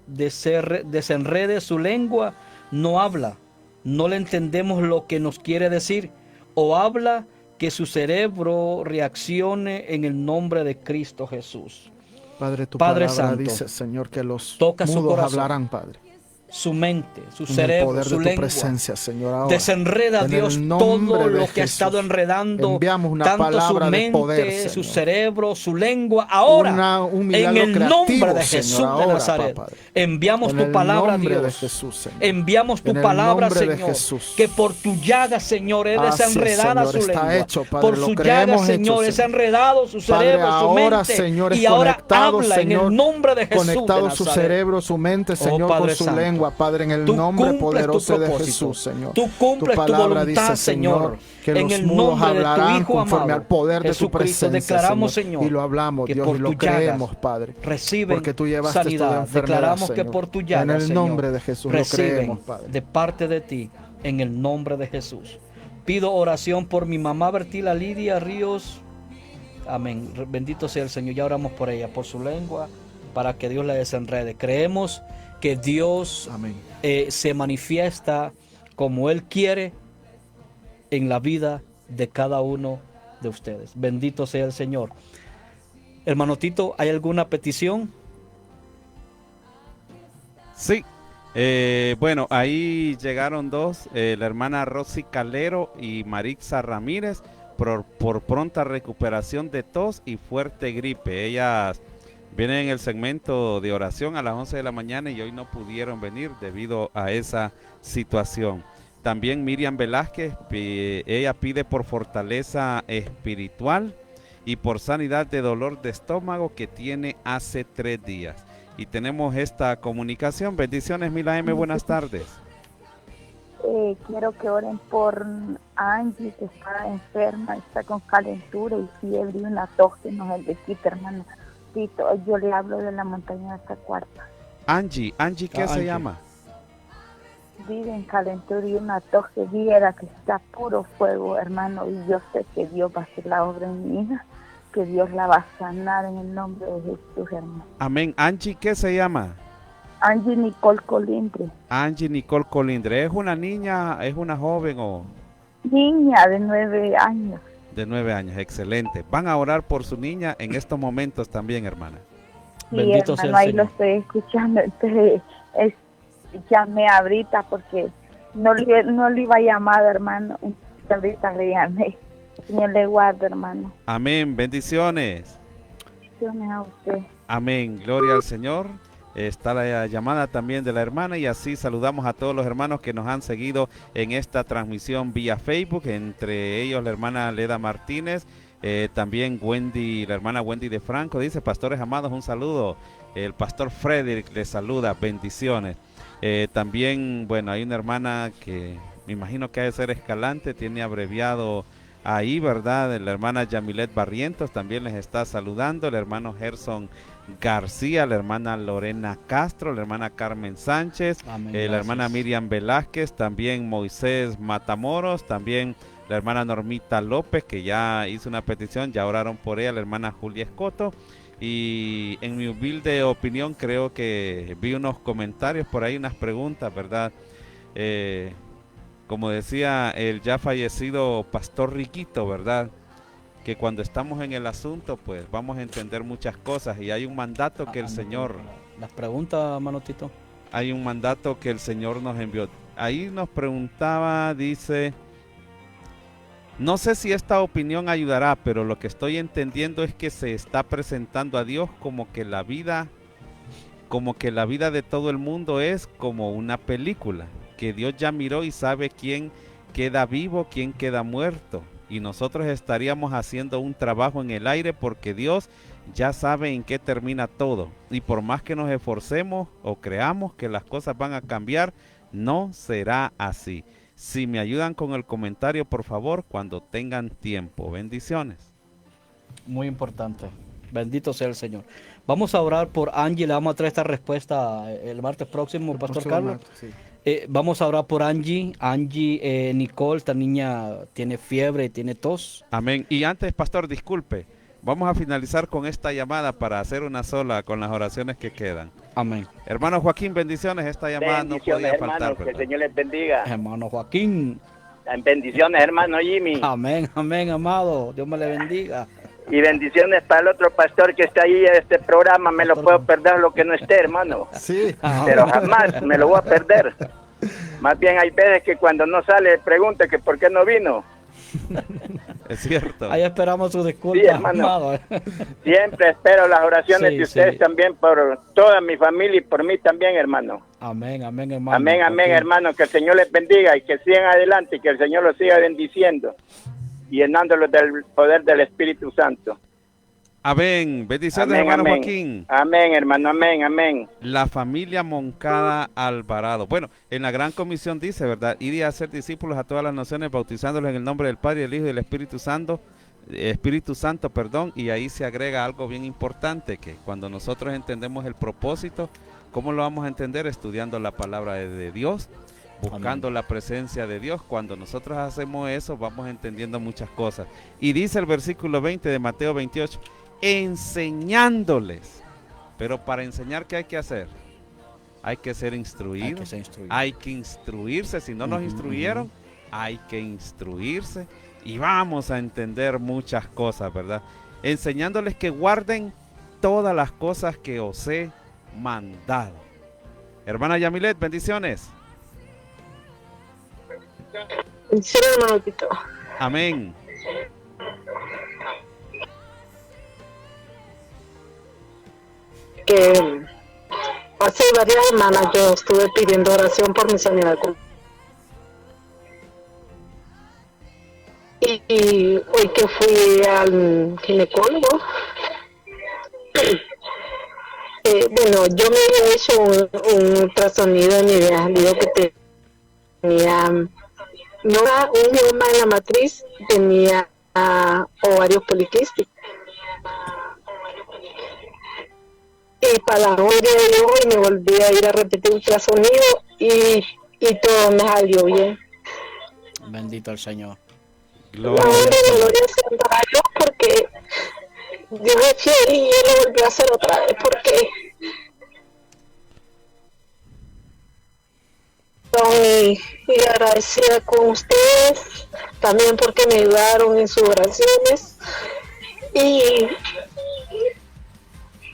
desenrede su lengua. No habla, no le entendemos lo que nos quiere decir, o habla, que su cerebro reaccione en el nombre de Cristo Jesús. Padre, tu Padre palabra Santo, dice, Señor, que los toca su mudos corazón, hablarán, Padre. su mente, su En el cerebro, poder su de tu lengua. presencia, Señor, ahora. Desenreda, En Dios, el nombre todo de lo que ha Jesús. estado enredando, Enviamos una tanto su palabra de mente, poder, su Señor. cerebro, su lengua. Ahora, Un en milagro el creativo, nombre de Señor, Jesús de ahora, Nazaret, Padre. enviamos En tu el palabra, nombre de Dios. Jesús, Señor. Enviamos tu En el palabra, nombre de Señor, Jesús. que por tu llaga, Señor, es Así es, desenredada Señor, su está lengua. hecho, Padre, Por lo su llaga, creemos hecho, Señor, es Señor. enredado su Padre, cerebro, su ahora, mente. Señor, es Y ahora conectado, habla Señor, en el nombre de Jesús conectado de su Nazaret. cerebro, su mente, Señor, Padre con su Santo, lengua, Padre, en el tú nombre cumples tu poderoso de propósito. Jesús, Señor. Tú cumples tu palabra voluntad, dice, Señor, que en los el mudos nombre de tu hablarán Hijo conforme amado, al poder de tu Jesucristo. presencia, Declaramos, Señor. Señor, Y lo hablamos, que Dios, por y lo tus llagas creemos, Padre. reciben Porque tú llevaste toda sanidad. enfermedad, Declaramos que Señor. por tu llaga, En el Señor, nombre de Jesús lo reciben creemos, Padre. de parte de ti, en el nombre de Jesús. Pido oración por mi mamá Bertila Lidia Ríos. Amén. Bendito sea el Señor. Ya oramos por ella, por su lengua, para que Dios la desenrede. Creemos que Dios Amén. se manifiesta como Él quiere en la vida de cada uno de ustedes. Bendito sea el Señor. Hermano Tito, ¿hay alguna petición? Sí. Bueno, ahí llegaron dos, la hermana Rosy Calero y Marixa Ramírez, por pronta recuperación de tos y fuerte gripe. Ellas vienen en el segmento de oración a las 11 de la mañana y hoy no pudieron venir debido a esa situación. También Miriam Velázquez, ella pide por fortaleza espiritual y por sanidad de dolor de estómago que tiene hace 3 días. Y tenemos esta comunicación. Bendiciones, Mila M. Buenas tardes. Quiero que oren por Angie, que está enferma, está con calentura y fiebre y una tos que no se le quita, hermano. Tito, yo le hablo de la montaña hasta Cuarta. Angie, ¿qué se Angie. llama? Vive en calentura y una tos que viera que está puro fuego, hermano. Y yo sé que Dios va a hacer la obra en mi hija, que Dios la va a sanar en el nombre de Jesús, hermano. Amén. Angie, ¿qué se llama? Angie Nicole Colindre, Angie Nicole Colindre. ¿Es una niña, es una joven o niña de 9 años. de 9 años? Excelente. Van a orar por su niña en estos momentos también, hermana. Sí, Bendito sea el hermano, ahí Señor. lo estoy escuchando. Entonces, llamé ahorita porque no le iba a llamar, hermano. Ahorita le llamé. Señor, le guardo, hermano. Amén. Bendiciones. Bendiciones a usted. Amén. Gloria al Señor. Está la llamada también de la hermana y así saludamos a todos los hermanos que nos han seguido en esta transmisión vía Facebook, entre ellos la hermana Leda Martínez, también Wendy, la hermana Wendy de Franco, dice: pastores amados, un saludo. El pastor Frederick les saluda, bendiciones. También, bueno, hay una hermana que me imagino que ha de ser Escalante, tiene abreviado ahí, ¿verdad? La hermana Yamilet Barrientos también les está saludando, el hermano Gerson García, la hermana Lorena Castro, la hermana Carmen Sánchez, Amén, la hermana Miriam Velázquez, también Moisés Matamoros, también la hermana Normita López, que ya hizo una petición, ya oraron por ella, la hermana Julia Escoto. Y en mi humilde opinión creo que vi unos comentarios por ahí, unas preguntas, ¿verdad? Como decía el ya fallecido pastor Riquito, ¿verdad? Que cuando estamos en el asunto, pues vamos a entender muchas cosas y hay un mandato que el Señor... Las preguntas, Manotito. Hay un mandato que el Señor nos envió. Ahí nos preguntaba, dice... No sé si esta opinión ayudará, pero lo que estoy entendiendo es que se está presentando a Dios como que la vida de todo el mundo es como una película, que Dios ya miró y sabe quién queda vivo, quién queda muerto, y nosotros estaríamos haciendo un trabajo en el aire porque Dios ya sabe en qué termina todo, y por más que nos esforcemos o creamos que las cosas van a cambiar, no será así. Si me ayudan con el comentario, por favor, cuando tengan tiempo. Bendiciones. Muy importante. Bendito sea el Señor. Vamos a orar por Angie. Le vamos a traer esta respuesta el martes próximo, Pastor Carlos. Martes, sí. Vamos a orar por Angie. Angie Nicole, esta niña tiene fiebre y tiene tos. Amén. Y antes, pastor, disculpe. Vamos a finalizar con esta llamada para hacer una sola con las oraciones que quedan. Amén. Hermano Joaquín, bendiciones. Esta llamada bendiciones, no podía hermanos, faltar, que ¿verdad? el Señor les bendiga. Hermano Joaquín. Bendiciones, hermano Jimmy. Amén, amén, amado. Dios me le bendiga. Y bendiciones para el otro pastor que está ahí en este programa. Me lo puedo perder lo que no esté, hermano. Sí. Pero jamás me lo voy a perder. Más bien hay veces que cuando no sale pregunta que por qué no vino. Es cierto. Ahí esperamos su disculpa, Sí, hermano. amado. Siempre espero las oraciones Sí, de ustedes sí. también por toda mi familia y por mí también, hermano. Amén, amén, hermano. Amén, amén, Joaquín. hermano. Que el Señor les bendiga y que sigan adelante y que el Señor los siga bendiciendo, llenándolos del poder del Espíritu Santo. Amén. Bendiciones, Amén, hermano amén. Joaquín. Amén, hermano, amén, amén. La familia Moncada Alvarado. Bueno, en la gran comisión dice, ¿verdad? Ir a hacer discípulos a todas las naciones, bautizándolos en el nombre del Padre, del Hijo y del Espíritu Santo, y ahí se agrega algo bien importante, que cuando nosotros entendemos el propósito, ¿cómo lo vamos a entender? Estudiando la palabra de Dios, buscando la presencia de Dios. Cuando nosotros hacemos eso, vamos entendiendo muchas cosas. Y dice el versículo 20 de Mateo 28, enseñándoles. Pero para enseñar, ¿qué hay que hacer? Hay que ser instruidos, Hay que ser instruido. hay que instruirse. Si no nos instruyeron, hay que instruirse y vamos a entender muchas cosas, ¿verdad? Enseñándoles que guarden todas las cosas que os he mandado. Hermana Yamilet, bendiciones. Bendiciones, hermano Tito. Amén. Que hace varias semanas yo estuve pidiendo oración por mi sanidad. Y hoy que fui al ginecólogo, bueno, yo me había hecho un ultrasonido y me había salido que tenía no un mioma en la matriz, tenía ovarios poliquísticos. Y para la hora de hoy me volví a ir a repetir ultrasonido y todo me salió bien. Bendito el Señor. Gloria La al honra y Señor. gloria sea para Dios porque Dios es fiel y Él lo volvió a hacer otra vez porque y agradecida con ustedes también porque me ayudaron en sus oraciones y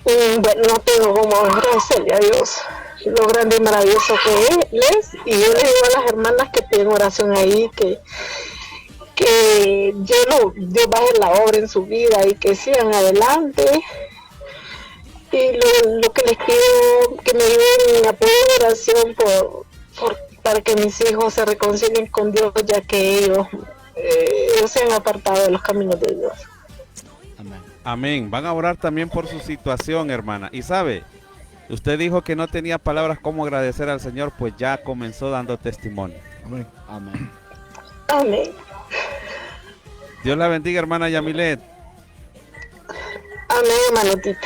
bueno, no tengo como agradecerle a Dios lo grande y maravilloso que Él es, y yo le digo a las hermanas que tienen oración ahí que Dios va a hacer la obra en su vida y que sigan adelante. Y lo que les pido, que me ayuden a apoyo de oración para que mis hijos se reconcilien con Dios, ya que ellos se han apartado de los caminos de Dios. Amén. Amén. Van a orar también por su situación, hermana. Y sabe, Usted dijo que no tenía palabras como agradecer al Señor, pues ya comenzó dando testimonio. Amén. Amén. Amén. Dios la bendiga, hermana Yamilet. Amén, hermano Tito.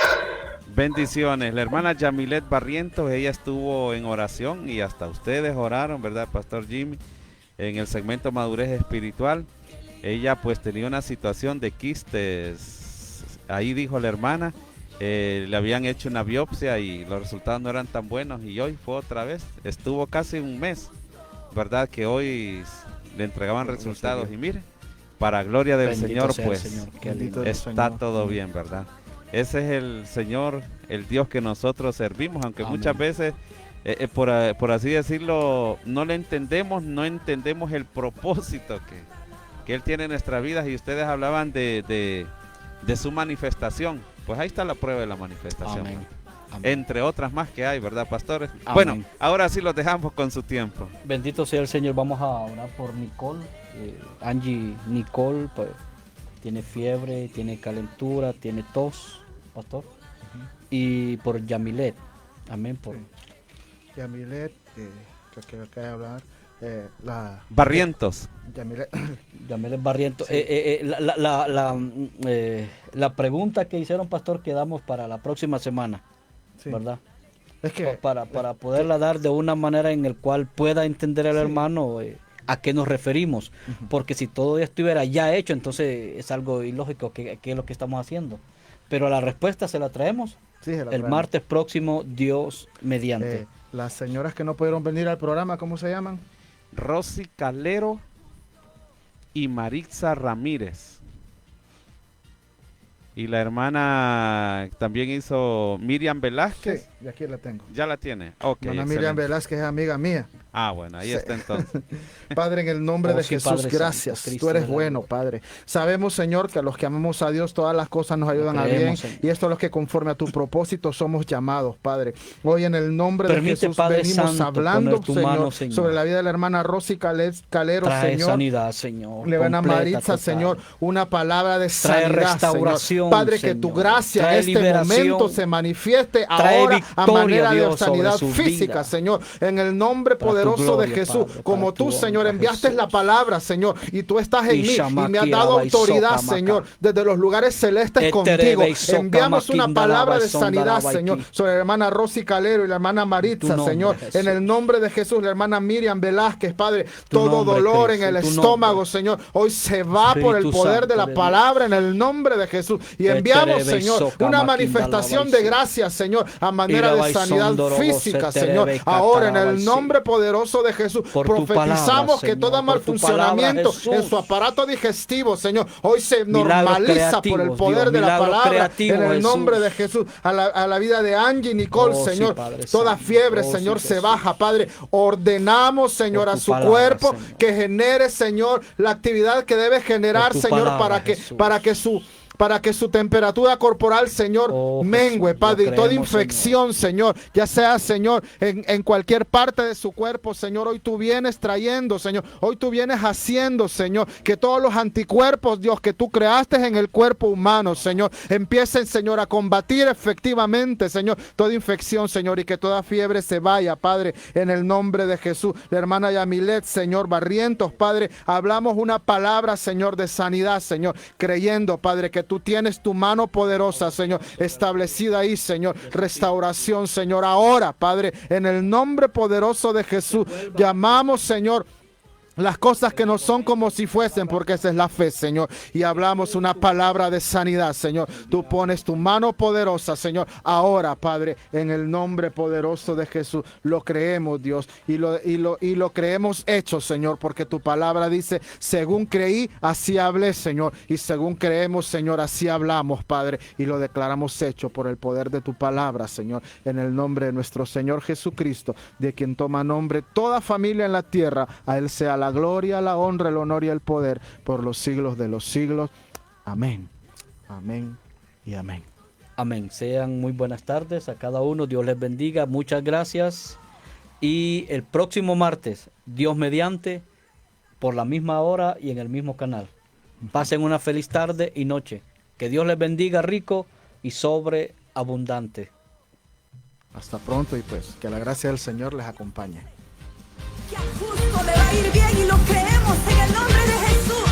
Bendiciones. La hermana Yamilet Barrientos, ella estuvo en oración y hasta ustedes oraron, ¿verdad, Pastor Jimmy? En el segmento Madurez Espiritual. Ella pues tenía una situación de quistes. Ahí dijo la hermana, le habían hecho una biopsia y los resultados no eran tan buenos y hoy fue otra vez. Estuvo casi un mes, ¿verdad? Que hoy le entregaban resultados y mire, para gloria del Bendito Señor, sea el pues Señor. Qué Bendito lindo. el está Señor. todo bien, ¿verdad? Ese es el Señor, el Dios que nosotros servimos, aunque Amén. muchas veces, por así decirlo, no le entendemos, no entendemos el propósito que Él tiene en nuestras vidas. Y ustedes hablaban de su manifestación. Pues ahí está la prueba de la manifestación. Amén. Amén. Entre otras más que hay, ¿verdad, pastores? Amén. Bueno, ahora sí los dejamos con su tiempo. Bendito sea el Señor. Vamos a orar por Nicole. Angie Nicole, pues, tiene fiebre, tiene calentura, tiene tos, pastor. Y por Yamilet. Amén. Por Yamilet, que acaba de hablar, Barrientos. Yamilet, Yamilet Barrientos. La pregunta que hicieron, pastor, quedamos para la próxima semana, sí. ¿verdad? Es que Para poderla dar de una manera en el cual pueda entender el Sí. hermano a qué nos referimos. Porque si todo estuviera ya hecho, entonces es algo ilógico que es lo que estamos haciendo. Pero la respuesta se la traemos sí, se la el traemos. martes próximo, Dios mediante. Las señoras que no pudieron venir al programa, ¿cómo se llaman? Rosy Calero y Maritza Ramírez. Y la hermana también hizo Miriam Sí, Velázquez. y aquí la tengo. Ya la tiene. Ok. Hermana excelente. Miriam Velázquez es amiga mía. Ah, bueno, ahí Sí. está entonces. Padre, en el nombre Oh, de sí, Jesús, Padre Santo, gracias. Cristo Tú eres de la bueno, gloria. Padre. Sabemos, Señor, que a los que amamos a Dios todas las cosas nos ayudan a bien. creemos, Señor. Y esto es lo que conforme a tu propósito somos llamados, Padre. Hoy en el nombre de Permite, Jesús Padre venimos Santo, hablando, poner tu Señor, mano, Señor. sobre la vida de la hermana Rosy Calero, Trae Señor. sanidad, Señor. Le van a completa, Maritza, total. Señor, una palabra de Trae sanidad, restauración, Señor. Padre, que tu Señor. gracia Trae en este liberación. momento se manifieste Trae ahora a victoria, manera de Dios, sobre sanidad su física, vida. Señor. En el nombre Para tu poderoso gloria, de Jesús, Padre, como para tu tú, Señor, honra, enviaste Jesús. la palabra, Señor, y tú estás en Y mí y me has Shamaki, dado Abba, y autoridad, Soca, Señor, Maca. desde los lugares celestes Eterebe, contigo. y Soca, Enviamos una Maquinda, palabra Lava, de Sonda, sanidad, Lava, Señor, Iki. sobre la hermana Rosy Calero y la hermana Maritza, nombre, Señor. Jesús. En el nombre de Jesús, la hermana Miriam Velázquez, Padre, Tu todo nombre, dolor Cristo, en el tu estómago, nombre. Señor, hoy se va por el Espíritu poder de la Santo de Dios. palabra en el nombre de Jesús. Y enviamos, Eterebe, Señor, Soca, una Maquinda, manifestación Lava, de Iki. gracia, Señor, a manera Iraba, de y sanidad Sondorobo, física, Seterebe, Señor. y Ahora, en Cataraba, el y nombre poderoso de Jesús, Por tu profetizamos palabra, que Señor, todo por mal tu palabra, funcionamiento Jesús. en su aparato digestivo, Señor, hoy se Milagros normaliza por el creativos, poder Dios, de la milagros palabra. creativos, En el Jesús. nombre de Jesús, a la vida de Angie Nicole, Oh, sí, Señor, Padre toda Santo. fiebre, Oh, sí, Señor, se Jesús. baja, Padre. Ordenamos, Señor, Por a tu su palabra, cuerpo Señor. que genere, Señor, la actividad que debe generar, Por tu Señor, palabra, Jesús. para que su temperatura corporal, Señor, Oh, mengue, Jesús, Padre, lo y toda creemos, infección, Señor, ya sea, Señor, en cualquier parte de su cuerpo, Señor, hoy tú vienes trayendo, Señor, hoy tú vienes haciendo, Señor, que todos los anticuerpos, Dios, que tú creaste en el cuerpo humano, Señor, empiecen, Señor, a combatir efectivamente, Señor, toda infección, Señor, y que toda fiebre se vaya, Padre, en el nombre de Jesús. La hermana Yamilet, Señor, Barrientos, Padre, hablamos una palabra, Señor, de sanidad, Señor, creyendo, Padre, que tú tienes tu mano poderosa, Señor, establecida ahí, Señor, restauración, Señor, ahora, Padre, en el nombre poderoso de Jesús, llamamos, Señor, las cosas que no son como si fuesen, porque esa es la fe, Señor. Y hablamos una palabra de sanidad, Señor. Tú pones tu mano poderosa, Señor. Ahora, Padre, en el nombre poderoso de Jesús, lo creemos, Dios. Y lo creemos hecho, Señor, porque tu palabra dice, según creí, así hablé, Señor. Y según creemos, Señor, así hablamos, Padre. Y lo declaramos hecho por el poder de tu palabra, Señor. En el nombre de nuestro Señor Jesucristo, de quien toma nombre toda familia en la tierra. A Él sea la gloria, la honra, el honor y el poder por los siglos de los siglos. Amén. Amén y amén. Amén. Sean muy buenas tardes a cada uno. Dios les bendiga. Muchas gracias. Y el próximo martes, Dios mediante, por la misma hora y en el mismo canal. Pasen una feliz tarde y noche. Que Dios les bendiga rico y sobreabundante. Hasta pronto y pues que la gracia del Señor les acompañe. Que al justo le va a ir bien y lo creemos en el nombre de Jesús.